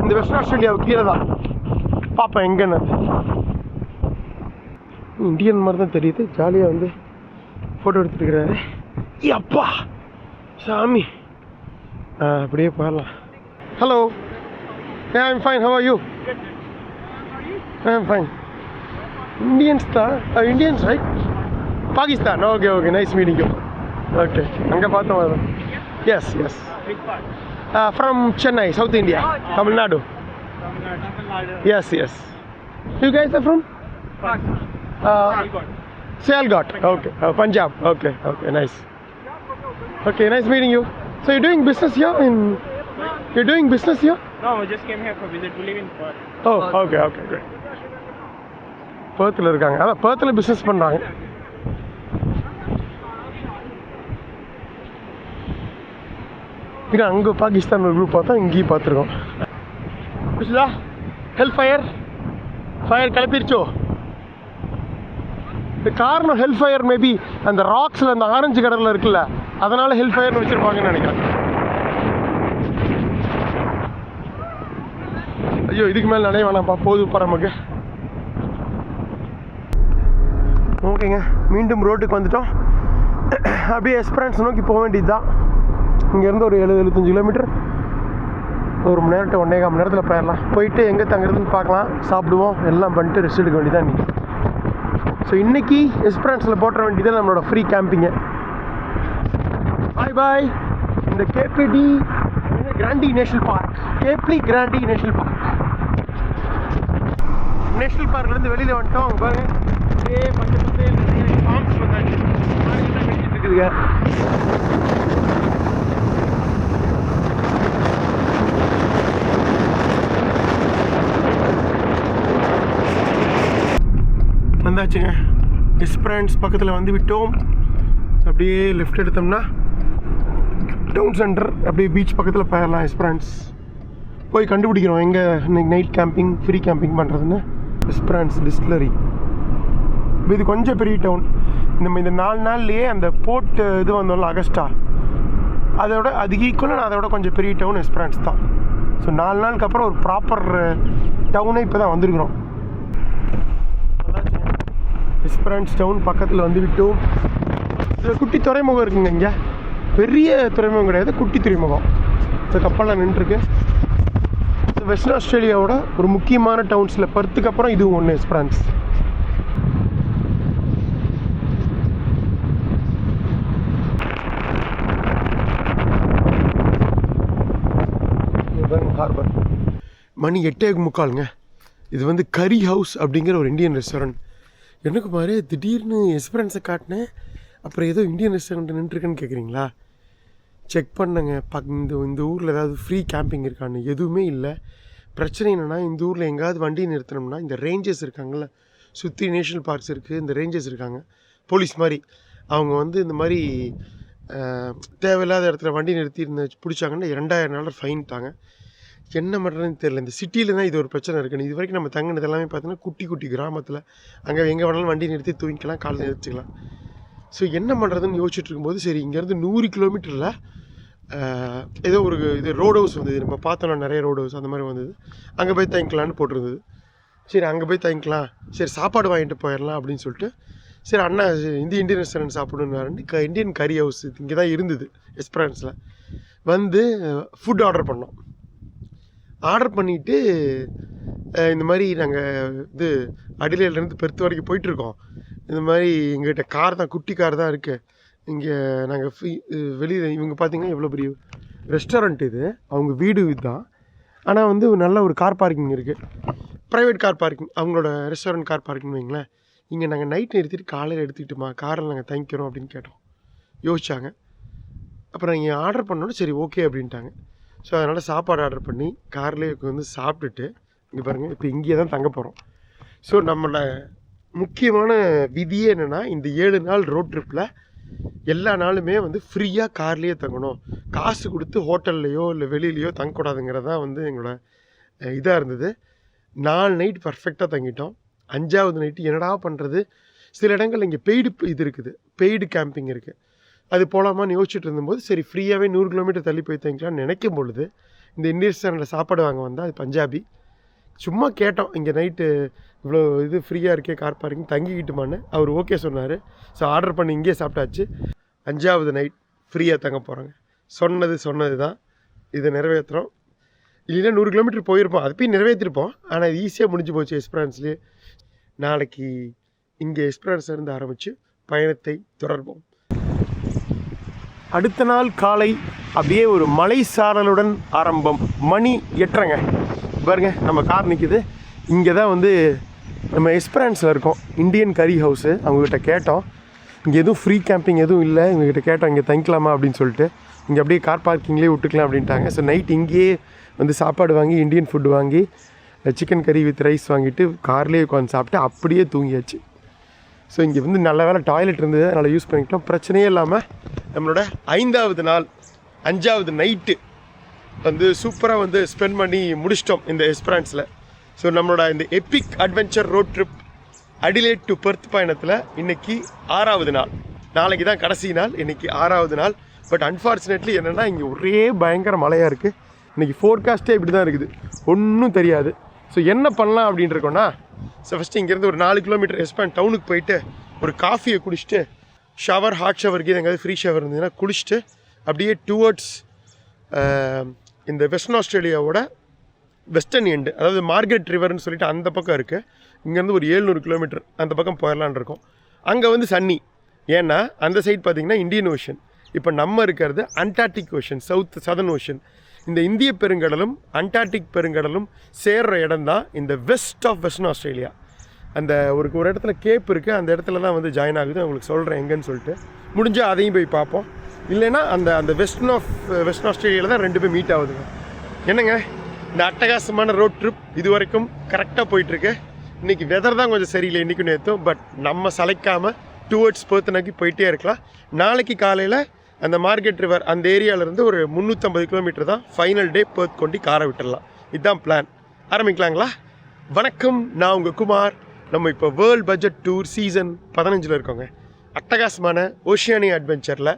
இந்த வெஸ்ட் ஆஸ்திரேலியாவுக்கு கீழே தான். பார்ப்பேன் எங்கன்னு. இந்தியன் மாதிரி தான் தெரியுது. ஜாலியாக வந்து ஃபோட்டோ எடுத்துருக்கிறாரு. அப்பா சாமி. அப்படியே போயிடலாம். Hello, I am fine. How are you? I am fine. Indians தான். Indians right? Pakistan. Okay okay, nice meeting you. Okay, அங்கே பார்த்தோம். Yes yes. From Chennai, South India, Tamil Nadu. Yes, yes. You guys are from? Sialkot. Okay. Punjab. Okay. Okay. Nice. Okay. Nice meeting you. So you're doing business here You're doing business here? No, we just came here for visit. We live in Perth. Oh, okay. Okay. Great. Perthல இருக்காங்க. அதான் Perthல business பண்றாங்க. இது அங்கே பாகிஸ்தான் ஒரு group பார்த்தா இங்கேயும் பார்த்துருக்கோம். புரிச்சுதா? ஹெல் fire கிளப்பிருச்சோ. இது காரணம் ஹெல் ஃபயர் மேபி அந்த ராக்ஸில் அந்த ஆரஞ்சு கலரில் இருக்குல்ல, அதனால் ஹெல் ஃபயர்னு வச்சுருப்பாங்கன்னு நினைக்கிறேன். ஐயோ, இதுக்கு மேலே நினைய வேணாம்ப்பா, போதும் நமக்கு. ஓகேங்க, மீண்டும் ரோட்டுக்கு வந்துட்டோம். அப்படியே எஸ்பிரன்ஸ் நோக்கி போக வேண்டியது தான். இங்கேருந்து ஒரு 70-75 கிலோமீட்டர். ஒரு மணி நேரம் 1.25 மணி நேரத்தில் போயிடலாம். போயிட்டு எங்கே தங்குறதுன்னு பார்க்கலாம், சாப்பிடுவோம், எல்லாம் பண்ணிட்டு ரெஸ்ட் எடுக்க வேண்டியதான் இன்றைக்கி. ஸோ இன்றைக்கி எஸ்பிரன்ஸில் போட்ட வேண்டியது நம்மளோட ஃப்ரீ கேம்பிங்கு. பாய். இந்த கேப்லி கிராண்டி நேஷனல் பார்க், நேஷனல் பார்க்லேருந்து வெளியில் வந்துட்டோம். அங்கே பாருங்கள், இதே பச்சை பசையில் நிறைய ஃபார்ம்ஸ் வந்தாச்சு. வெட்டிட்டு இருக்குதுங்க. வந்தாச்சுங்க, எஸ்பிரன்ஸ் பக்கத்தில் வந்து விட்டோம். அப்படியே லெஃப்ட் எடுத்தோம்னா டவுன் சென்டர், அப்படியே பீச் பக்கத்தில் போயிடலாம். எஸ்பிரன்ஸ் போய் கண்டுபிடிக்கிறோம் எங்கே இன்னைக்கு நைட் கேம்பிங் ஃப்ரீ கேம்பிங் பண்ணுறதுன்னு. எஸ்பிரன்ஸ் டிஸ்டிலரி இது கொஞ்சம் பெரிய டவுன். இந்த 4 நாள்லேயே அந்த போர்ட் இது வந்தோம்ல அகஸ்டா, அதோட அது ஈக்குவலாக அதோட கொஞ்சம் பெரிய டவுன் எஸ்பிரன்ஸ் தான். ஸோ 4 நாளுக்கு அப்புறம் ஒரு ப்ராப்பர் டவுனே இப்போ தான் வந்திருக்கிறோம். எஸ்பிரன்ஸ் டவுன் பக்கத்தில் வந்து விட்டோம். குட்டி துறைமுகம் இருக்குங்க. இங்கே பெரிய துறைமுகம் கிடையாது, குட்டி துறைமுகம். ஸோ கப்பலில் நின்றுருக்கு. வெஸ்டர்ன் ஆஸ்திரேலியாவோட ஒரு முக்கியமான டவுன்ஸில் பர்த்துக்கு அப்புறம் இதுவும் ஒன்று எஸ்பிரன்ஸ். ஹார்பர். மணி 8:45. இது வந்து கரி ஹவுஸ் அப்படிங்கிற ஒரு இந்தியன் ரெஸ்டாரண்ட். எனக்கு மாதிரி திடீர்னு எஸ்பிரன்ஸை காட்டினேன், அப்புறம் ஏதோ இந்தியன் ரெஸ்டாரண்ட் நின்றுருக்குன்னு கேட்குறீங்களா? செக் பண்ணுங்க, இந்த ஊரில் ஏதாவது ஃப்ரீ கேம்பிங் இருக்கான்னு. எதுவுமே இல்லை. பிரச்சனை என்னென்னா இந்த ஊரில் எங்கேயாவது வண்டி நிறுத்தினோம்னா இந்த ரேஞ்சர்ஸ் இருக்காங்கள்ல, சுற்றி நேஷ்னல் பார்க்ஸ் இருக்குது, இந்த ரேஞ்சர்ஸ் இருக்காங்க போலீஸ் மாதிரி. அவங்க வந்து இந்த மாதிரி தேவையில்லாத இடத்துல வண்டி நிறுத்தி பிடிச்சாங்கன்னா $2000 ஃபைன் தாங்க. என்ன பண்ணுறதுன்னு தெரியல. இந்த சிட்டியில் தான் இது ஒரு பிரச்சனை இருக்குது. இது வரைக்கும் நம்ம தங்கினது எல்லாமே பார்த்தீங்கன்னா குட்டி குட்டி கிராமத்தில், அங்கே எங்கே வேணாலும் வண்டி நிறுத்தி தூங்கிக்கலாம், காலையில் நிறுத்திக்கலாம். ஸோ என்ன பண்ணுறதுன்னு யோசிச்சுட்டு இருக்கும்போது சரி இங்கேருந்து 100 கிலோமீட்டரில் ஏதோ ஒரு இது ரோட் ஹவுஸ் வந்தது. நம்ம பார்த்தோம்னா நிறைய ரோட் ஹவுஸ் அந்த மாதிரி வந்தது. அங்கே போய் தங்கிக்கலான்னு போட்டிருந்தது. சரி அங்கே போய் தங்கிக்கலாம், சரி சாப்பாடு வாங்கிட்டு போயிடலாம் அப்படின்னு சொல்லிட்டு சரி அண்ணா இந்தியன் ரெஸ்டாரண்ட் சாப்பிடணுன்னு இந்தியன் கறி ஹவுஸ் இங்கே தான் இருந்தது எஸ்பிரான்ஸில். வந்து ஃபுட் ஆர்டர் பண்ணோம். ஆர்டர் பண்ணிவிட்டு இந்த மாதிரி நாங்கள் இது அடிலையிலேருந்து பெருத்து வரைக்கும் போயிட்டுருக்கோம். இந்த மாதிரி எங்கள்கிட்ட கார் தான், குட்டி கார் தான் இருக்குது. இங்கே நாங்கள் வெளியில் இவங்க பார்த்திங்கன்னா எவ்வளோ பெரிய ரெஸ்டாரண்ட் இது, அவங்க வீடு இதுதான். ஆனால் வந்து நல்ல ஒரு கார் பார்க்கிங் இருக்குது, ப்ரைவேட் கார் பார்க்கிங், அவங்களோட ரெஸ்டாரண்ட் கார் பார்க்கிங் வைங்களேன். இங்கே நாங்கள் நைட் நிறுத்திட்டு காலையில் எடுத்துக்கிட்டுமா காரில் நாங்கள் தங்கிக்கிறோம் அப்படின்னு கேட்டோம். யோசிச்சாங்க. அப்புறம் இங்கே ஆர்டர் பண்ணோன்னு சரி ஓகே அப்படின்ட்டாங்க. ஸோ அதனால் சாப்பாடு ஆர்டர் பண்ணி கார்லேயே வந்து சாப்பிட்டுட்டு இங்கே பாருங்கள் இப்போ இங்கேயே தான் தங்க போகிறோம். ஸோ நம்மளோட முக்கியமான விதியே என்னென்னா இந்த 7 நாள் ரோட் ட்ரிப்பில் எல்லா நாளுமே வந்து ஃப்ரீயாக கார்லேயே தங்கணும், காசு கொடுத்து ஹோட்டல்லையோ இல்லை வெளியிலையோ தங்கக்கூடாதுங்கிறது தான் வந்து எங்களோட இதாக இருந்தது. 4 நைட் பர்ஃபெக்டாக தங்கிட்டோம். 5வது நைட்டு என்னடா பண்ணுறது, சில இடங்கள் இங்கே பெய்டு இது இருக்குது, பெய்டு கேம்பிங் இருக்குது, அது போகலாமான்னு யோசிச்சுட்டு இருந்தபோது சரி ஃப்ரீயாகவே 100 கிலோமீட்டர் தள்ளி போய் தங்கிக்கலாம்னு நினைக்கும் பொழுது இந்த இந்தியன் ரெஸ்டாரண்ட்டில் சாப்பாடு வாங்க வந்தால் அது பஞ்சாபி. சும்மா கேட்டோம் இங்கே நைட்டு இவ்வளோ இது ஃப்ரீயாக இருக்கே கார் பார்க்கிங் தங்கிக்கிட்டுமான்னு. அவர் ஓகே சொன்னார். ஸோ ஆர்டர் பண்ணி இங்கேயே சாப்பிட்டாச்சு. 5வது நைட் ஃப்ரீயாக தங்க போகிறோங்க. சொன்னது தான், இதை நிறைவேற்றுறோம். இல்லைன்னா 100 கிலோமீட்டர் போயிருப்போம், அது போய் நிறைவேற்றிருப்போம். ஆனால் இது ஈஸியாக முடிஞ்சு போச்சு எஸ்பிரான்ஸ்லேயே. நாளைக்கு இங்கே எஸ்பிரான்ஸ்லேருந்து ஆரம்பித்து பயணத்தை தொடர்போம். அடுத்த நாள் காலை அப்படியே ஒரு மலை சாரலுடன் ஆரம்பம். மணி 8:30ங்க. பாருங்க நம்ம கார் நிற்கிது. இங்கே தான் வந்து நம்ம எஸ்பிரான்ஸில் இருக்கோம், இந்தியன் கறி ஹவுஸு. அவங்ககிட்ட கேட்டோம் இங்கே எதுவும் ஃப்ரீ கேம்பிங் எதுவும் இல்லை, இவங்ககிட்ட கேட்டோம் இங்கே தங்கிக்கலாமா அப்படின்னு சொல்லிட்டு. இங்கே அப்படியே கார் பார்க்கிங்லேயே விட்டுக்கலாம் அப்படின்ட்டாங்க. ஸோ நைட் இங்கேயே வந்து சாப்பாடு வாங்கி இந்தியன் ஃபுட்டு வாங்கி சிக்கன் கறி வித் ரைஸ் வாங்கிட்டு கார்லேயே உட்காந்து சாப்பிட்டு அப்படியே தூங்கியாச்சு. ஸோ இங்கே வந்து நல்ல வேலை டாய்லெட் இருந்தது, அதனால் யூஸ் பண்ணிக்கிட்டோம். பிரச்சனையே இல்லாமல் நம்மளோட 5வது நாள் 5வது நைட்டு வந்து சூப்பராக வந்து ஸ்பெண்ட் பண்ணி முடிச்சிட்டோம் இந்த எஸ்பிரான்ஸில். ஸோ நம்மளோட இந்த epic adventure road trip Adelaide to Perth பயணத்தில் இன்றைக்கி 6வது நாள். நாளைக்கு தான் கடைசி நாள், இன்றைக்கி 6வது நாள். பட் அன்ஃபார்ச்சுனேட்லி என்னென்னா இங்கே ஒரே பயங்கர மழையாக இருக்குது. இன்றைக்கி ஃபோர்காஸ்ட்டே இப்படி தான் இருக்குது, ஒன்றும் தெரியாது. ஸோ என்ன பண்ணலாம் அப்படின்னு இருக்கோன்னா, ஸோ ஃபஸ்ட்டு இங்கேருந்து ஒரு 4 கிலோமீட்டர் எஸ்பான் டவுனுக்கு போயிட்டு ஒரு காஃபியை குடிச்சிட்டு ஷவர், ஹாட் ஷவருக்கு எங்கேயாவது ஃப்ரீ ஷவர் இருந்ததுன்னா குளிச்சுட்டு அப்படியே டுவர்ட்ஸ் இந்த வெஸ்டர்ன் ஆஸ்திரேலியாவோட வெஸ்டர்ன் எண்டு, அதாவது மார்கெட் ரிவர்னு சொல்லிட்டு அந்த பக்கம் இருக்குது. இங்கேருந்து ஒரு 700 கிலோமீட்டர் அந்த பக்கம் போயிடலான் இருக்கோம். அங்கே வந்து சன்னி, ஏன்னா அந்த சைட் பார்த்திங்கன்னா இந்தியன் ஓஷன். இப்போ நம்ம இருக்கிறது அண்டார்டிக் ஓஷன், சதர்ன் ஓஷன். இந்த இந்திய பெருங்கடலும் அண்டார்டிக் பெருங்கடலும் சேர்கிற இடம் தான் இந்த வெஸ்ட் ஆஃப் வெஸ்டர்ன் ஆஸ்திரேலியா. அந்த ஒரு இடத்துல கேப் இருக்குது, அந்த இடத்துல தான் வந்து ஜாயின் ஆகுது. உங்களுக்கு சொல்கிறேன் எங்கன்னு சொல்லிட்டு, முடிஞ்சால் அதையும் போய் பார்ப்போம். இல்லைன்னா அந்த வெஸ்டர்ன் ஆஸ்திரேலியாவில் தான் 2 பேர் மீட் ஆகுதுங்க. என்னங்க இந்த அட்டகாசமான ரோட் ட்ரிப் இது வரைக்கும் கரெக்டாக போயிட்டுருக்கு. இன்றைக்கி வெதர் தான் கொஞ்சம் சரியில்லை இன்றைக்கும் நேற்றும். பட் நம்ம சளைக்காமல் டுவர்ட்ஸ் பெர்த் நோக்கி போயிட்டே இருக்கலாம். நாளைக்கு காலையில் அந்த மார்கெட் ரிவர் அந்த ஏரியாவிலேருந்து ஒரு 350 கிலோமீட்டர் தான் ஃபைனல் டே பெர்த் கொண்டு காரை விட்டுடலாம். இதுதான் பிளான். ஆரம்பிக்கலாங்களா? வணக்கம், நான் உங்கள் குமார். நம்ம இப்போ வேர்ல்ட் பட்ஜெட் டூர் சீசன் 15 இருக்கோங்க. அட்டகாசமான ஓஷியானியா அட்வென்ச்சரில்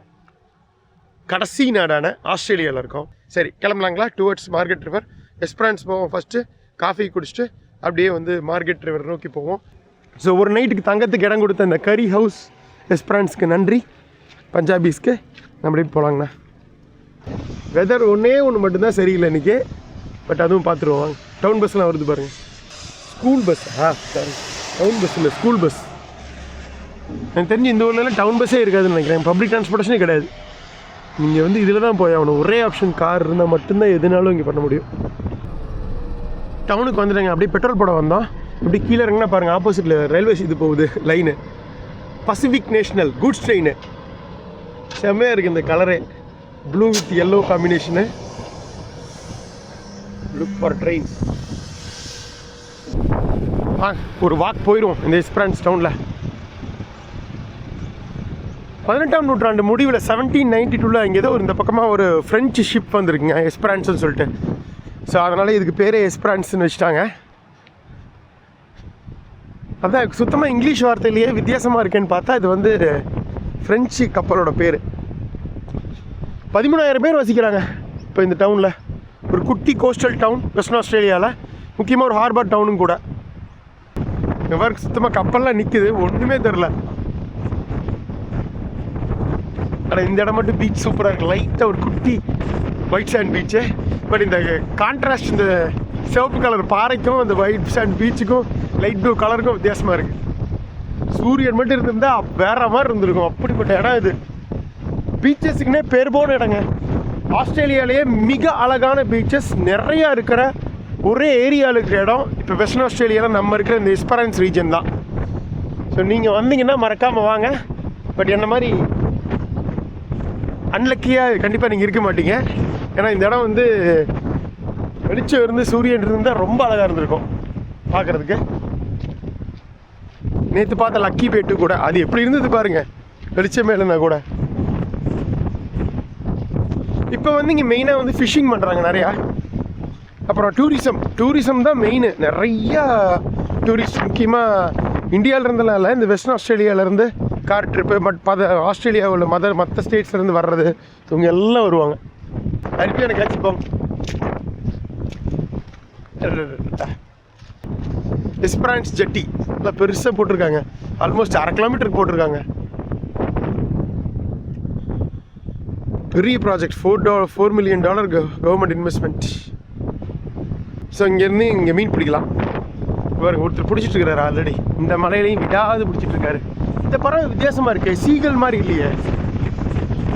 கடைசி நாடான ஆஸ்திரேலியாவில் இருக்கோம். சரி கிளம்பலாங்களா? டுவர்ட்ஸ் மார்கெட் ரிவர் எஸ்பிரான்ஸ் போவோம். ஃபஸ்ட்டு காஃபி குடிச்சிட்டு அப்படியே வந்து மார்கெட் ரிவர் நோக்கி போவோம். ஸோ ஒரு நைட்டுக்கு தங்கத்துக்கு இடம் கொடுத்த இந்த கறி ஹவுஸ் எஸ்பிரான்ஸ்க்கு நன்றி, பஞ்சாபீஸ்க்கு. நம்ம போகலாங்கண்ணா. வெதர் ஒன்று மட்டும்தான் சரியில்லை இன்றைக்கி, பட் அதுவும் பார்த்துருவோம். டவுன் பஸ்லாம் வருது பாருங்கள். School bus, sorry town bus இல்லை, ஸ்கூல் பஸ். எனக்கு தெரிஞ்சு இந்த ஊர்லலாம் டவுன் பஸ்ஸே இருக்காதுன்னு நினைக்கிறேன். பப்ளிக் டிரான்ஸ்போர்ட்டேஷனே கிடையாது. நீங்கள் வந்து இதில் தான் போய் ஆகணும். ஒரே ஆப்ஷன் கார் இருந்தால் மட்டும்தான் எதுனாலும் இங்கே பண்ண முடியும். டவுனுக்கு வந்துட்டாங்க. அப்படியே பெட்ரோல் போட வந்தோம். இப்படி கீழே இறங்கினா பாருங்கள், ஆப்போசிட்டில் ரயில்வே இது போகுது line, Pacific national goods train. செம்மையாக இருக்குது இந்த கலரே, blue with yellow combination. Look for train. ஒரு வாக் போயிடும் இந்த எஸ்பிரான்ஸ் டவுனில். 18ஆம் நூற்றாண்டு முடிவில் 1792 இங்கே ஏதோ இந்த பக்கமாக ஒரு ஃப்ரெஞ்சு ஷிப் வந்துருக்குங்க எஸ்பிரான்ஸ்னு சொல்லிட்டு. ஸோ அதனால் இதுக்கு பேரே எஸ்பிரான்ஸ்னு வச்சுட்டாங்க. அதான் சுத்தமாக இங்கிலீஷ் வார்த்தையிலேயே வித்தியாசமாக இருக்கேன்னு பார்த்தா இது வந்து ஃப்ரெஞ்சு கப்பலோட பேர். 13,000 பேர் வசிக்கிறாங்க இப்போ இந்த டவுனில். ஒரு குட்டி கோஸ்டல் டவுன் வெஸ்டர்ன் ஆஸ்திரேலியாவில், முக்கியமாக ஒரு ஹார்பர் டவுனும் கூட. எவ்வாறு சுத்தமாக கப்பல்லாம் நிற்குது, ஒன்றுமே தெரில. ஆனால் இந்த இடம் மட்டும் பீச் சூப்பராக இருக்குது. லைட்டாக ஒரு குட்டி ஒயிட் சாண்ட் பீச்சு. பட் இந்த கான்ட்ராஸ்ட் இந்த சிவப்பு கலர் பாறைக்கும் அந்த ஒயிட் சாண்ட் பீச்சுக்கும் லைட் ப்ளூ கலருக்கும் வித்தியாசமாக இருக்குது. சூரியன் மட்டும் இருந்திருந்தால் வேற மாதிரி இருந்திருக்கும். அப்படிப்பட்ட இடம் இது. பீச்சஸுக்குன்னே பேர் போன இடங்க. ஆஸ்திரேலியாவிலேயே மிக அழகான பீச்சஸ் நிறையா இருக்கிற ஒரே ஏரியாவில் இருக்கிற இடம் இப்போ வெஸ்டர்ன் ஆஸ்திரேலியாவில் நம்ம இருக்கிற இந்த எஸ்பரன்ஸ் ரீஜன் தான். ஸோ நீங்கள் வந்தீங்கன்னா மறக்காமல் வாங்க. பட் என்ன மாதிரி அன்லக்கியாக கண்டிப்பாக நீங்கள் இருக்க மாட்டீங்க. ஏன்னா இந்த இடம் வந்து வெளிச்சம் இருந்து சூரியன் இருந்தால் ரொம்ப அழகாக இருந்திருக்கும் பார்க்குறதுக்கு. நேற்று பார்த்த லக்கி பேட்டு கூட அது எப்படி இருந்தது பாருங்கள், வெளிச்சமே இல்லைன்னா கூட. இப்போ வந்து இங்கே மெயினாக வந்து ஃபிஷ்ஷிங் பண்ணுறாங்க நிறையா. அப்புறம் டூரிசம் தான் மெயின். நிறையா டூரிஸ்ட் முக்கியமாக இந்தியாவிலேருந்துலாம் இல்லை, இந்த வெஸ்டர்ன் ஆஸ்திரேலியாவிலேருந்து கார் ட்ரிப்பு, பட் ஆஸ்திரேலியாவில் மற்ற ஸ்டேட்ஸ்லேருந்து வர்றது இவங்க எல்லாம் வருவாங்க. அருமையாக எனக்கு ஆச்சுப்போம். எஸ்பிரான்ஸ் ஜெட்டி நல்லா பெருசாக போட்டிருக்காங்க. ஆல்மோஸ்ட் 1/2 கிலோமீட்டருக்கு போட்டிருக்காங்க. பெரிய project. $4 million government investment. So இங்கேருந்து இங்கே மீன் பிடிக்கலாம். பாருங்க, ஒருத்தர் பிடிச்சிட்டு இருக்கிறாரு ஆல்ரெடி. இந்த மலையிலையும் விடாது பிடிச்சிட்டு இருக்காரு. இந்த பறவை வித்தியாசமாக இருக்கு, சீகல் மாதிரி இல்லையே,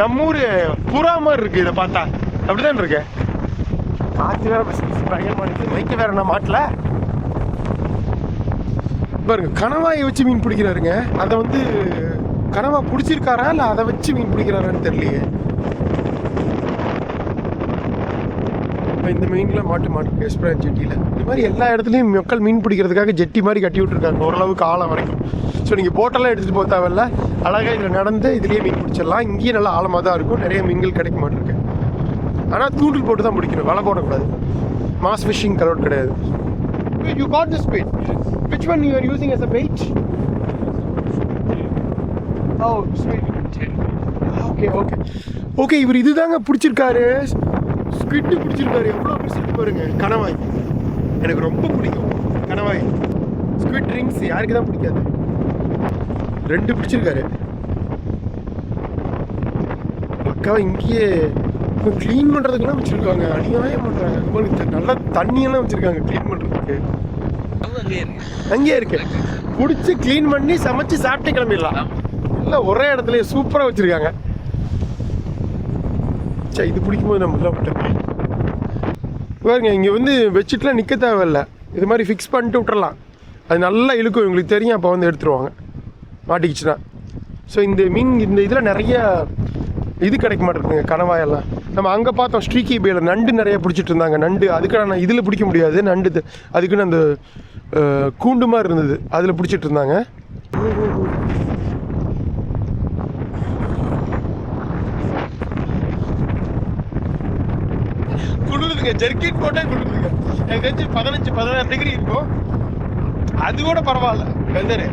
நம்ம ஊர் புறா மாதிரி இருக்கு. இதை பார்த்தா அப்படிதான் இருக்கு. காற்று வேற பயங்கரமானது, மைக்க வேற நான் மாட்டல. பாருங்க, கணவாயை வச்சு மீன் பிடிக்கிறாருங்க. அதை வந்து கனவா பிடிச்சிருக்காரா இல்லை அதை வச்சு மீன் பிடிக்கிறாரான்னு தெரியலையே. இந்த மீன்லாம் மாட்டு எஸ்பிரான்ஸ் ஜெட்டியில் இந்த மாதிரி எல்லா இடத்துலையும் மக்கள் மீன் பிடிக்கிறதுக்காக ஜெட்டி மாதிரி கட்டி விட்டுருக்காங்க ஓரளவுக்கு ஆழம் வரைக்கும். ஸோ நீங்கள் போட்டெல்லாம் எடுத்துகிட்டு போக தேவையில்ல, அழகாக இதில் நடந்து இதுலேயே மீன் பிடிச்சிடலாம். இங்கேயும் நல்லா ஆழமாக தான் இருக்கும், நிறைய மீன்கள் கிடைக்க மாட்டிருக்கு. ஆனால் தூண்டில் போட்டு தான் பிடிக்கணும், வலை போடக்கூடாது. மாஸ் ஃபிஷிங் கலோட் கிடையாது. You got this bait. Which one you are using as a bait? Oh, sweet. Okay, இவர் இதுதாங்க பிடிச்சிருக்காரு. ஸ்குவிட் பிடிச்சிருக்காரு. எவ்வளோ பிடிச்சிருக்கு பாருங்க. கணவாய் எனக்கு ரொம்ப பிடிக்கும். கணவாய் ஸ்குவிட் ரிங்ஸ் யாருக்கு தான் பிடிக்காது. 2 பிடிச்சிருக்காரு. அக்கா இங்கேயே க்ளீன் பண்ணுறதுக்கெல்லாம் வச்சுருக்காங்க. அநியாயம் பண்ணுறாங்க. உங்களுக்கு நல்லா தண்ணியெல்லாம் வச்சுருக்காங்க க்ளீன் பண்ணுறதுக்கு. அங்கேயே இருக்கு. பிடிச்சி க்ளீன் பண்ணி சமைச்சு சாப்பிட்டு கிளம்பிடலாம். எல்லாம் ஒரே இடத்துல சூப்பராக வச்சுருக்காங்க. சரி, இது பிடிக்கும்போது நம்ம எல்லாம் விட்டோம் பாருங்க. இங்கே வந்து வச்சுட்டுலாம் நிற்க தேவையில்லை, இது மாதிரி ஃபிக்ஸ் பண்ணிட்டு விட்டுறலாம். அது நல்லா இழுக்கும், இவங்களுக்கு தெரியும். அப்போ வந்து எடுத்துருவாங்க மாட்டிக்கிச்சுன்னா. ஸோ இந்த மீன் இந்த இதில் நிறைய இது கிடைக்க மாட்டேங்குங்க, கணவாயெல்லாம். நம்ம அங்கே பார்த்தோம் ஸ்ட்ரீக்கி பேயில் நண்டு நிறைய பிடிச்சிட்டு இருந்தாங்க. நண்டு அதுக்கான நான் இதில் பிடிக்க முடியாது, நண்டு அதுக்குன்னு அந்த கூண்டு மாதிரி இருந்தது, அதில் பிடிச்சிட்டு இருந்தாங்க. குளிருதுங்க, ஜெர்கின் போட்டே குளிருதுங்க. எனக்கு தெரிஞ்சு 15-16 டிகிரி இருக்கும். அது கூட பரவாயில்ல. வெதரு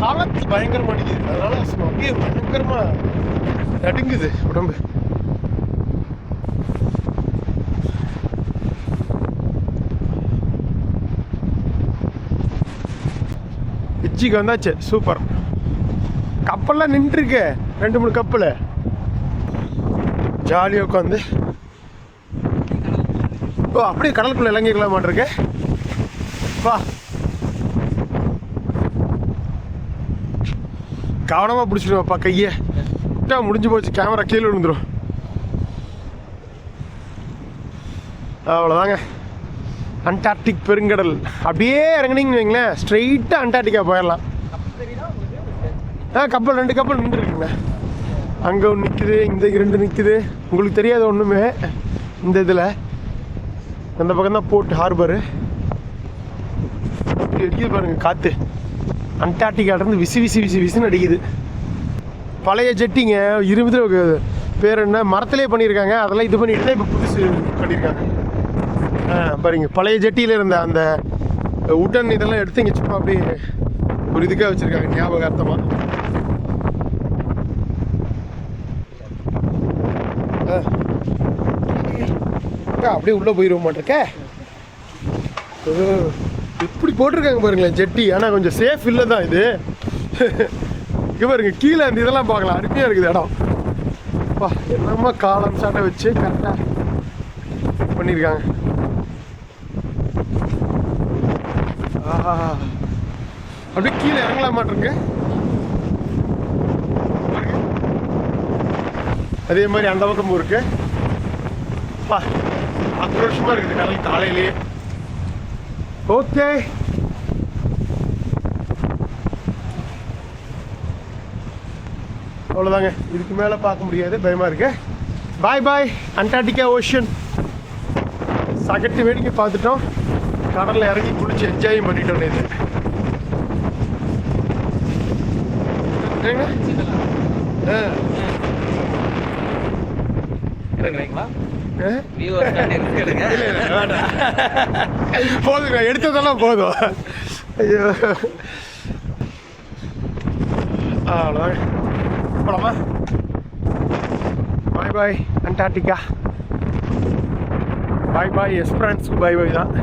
காலத்து பயங்கரமா அடிக்குது, அதனால அப்படியே பயங்கரமா நடுங்குது உடம்பு. பிச்சிக்கு வந்தாச்சு. சூப்பர். கப்பல்லாம் நின்றுருக்கு, 2-3 கப்பல் ஜாலியாக உட்காந்து. ஓ, அப்படியே கடலுக்குள்ள இறங்கிக்கலாம் மாட்டிருக்கு. வா, கவனமாக பிடிச்சிடுவாப்பா கையை விட்டா முடிஞ்சு போச்சு, கேமரா கீழே விழுந்துடும். அவ்வளோதாங்க. அண்டார்டிக் பெருங்கடல். அப்படியே இறங்குனீங்கன்னு வைங்களேன், ஸ்ட்ரெயிட்டாக அண்டார்டிகா போயிடலாம். கப்பல் 2 கப்பல் நின்றுருக்குங்க. அங்கே ஒன்று நிற்குது, இந்த 2 நிற்குது. உங்களுக்கு தெரியாத ஒன்றுமே இந்த இதில். அந்த பக்கம் தான் போர்ட் ஹார்பரு. அடிக்குது பாருங்கள் காற்று. அண்டார்டிகாலேருந்து விசி விசி விசி விசின்னு அடிக்குது. பழைய ஜெட்டிங்க இருபது பேர் என்ன மரத்துலேயே பண்ணியிருக்காங்க. அதெல்லாம் இது பண்ணிட்டு தான் இப்போ புதுசு பண்ணியிருக்காங்க. பாருங்க பழைய ஜெட்டியில் இருந்த அந்த உட்டன் இதெல்லாம் எடுத்து இங்கே சும்மா அப்படியே ஒரு இதுக்காக வச்சுருக்காங்க ஞாபகார்த்தமாக. அப்படியே உள்ளே போயிடுவோம் மாட்டிருக்க. இப்படி போட்டிருக்காங்க பாருங்களேன் ஜெட்டி. ஆனால் கொஞ்சம் சேஃப் இல்லை தான் இது. இங்கே பாருங்க கீழே அந்த இதெல்லாம் பார்க்கலாம். அருமையாக இருக்குது இடம். வா என்னமா காலம் சாட்டை வச்சு கரெக்டாக பண்ணியிருக்காங்க. அப்படியே கீழே இறங்கலாம் மாட்டிருக்கு. அதே மாதிரி அந்த பக்கமும் இருக்கு. வா ஆக்ரோஷமாக இருக்குது கடல் காலையிலேயே. ஓகே அவ்வளோதாங்க. இதுக்கு மேலே பார்க்க முடியாது, பயமாக இருக்கு. பாய் பாய் அண்டார்டிகா ஓஷன். சகட்டு வேடிக்கை பார்த்துட்டோம். கடலில் இறங்கி குளிச்சு என்ஜாயும் பண்ணிட்டோம். இது போதுங்க, எடுத்ததெல்லாம் போதும். ஐயோ அவ்வளோதாங்க. போலாமா? பாய் பாய் அண்டார்டிகா. பாய் பாய் எஸ்பிரான்ஸ்க்கு பாய் பாய் தான்.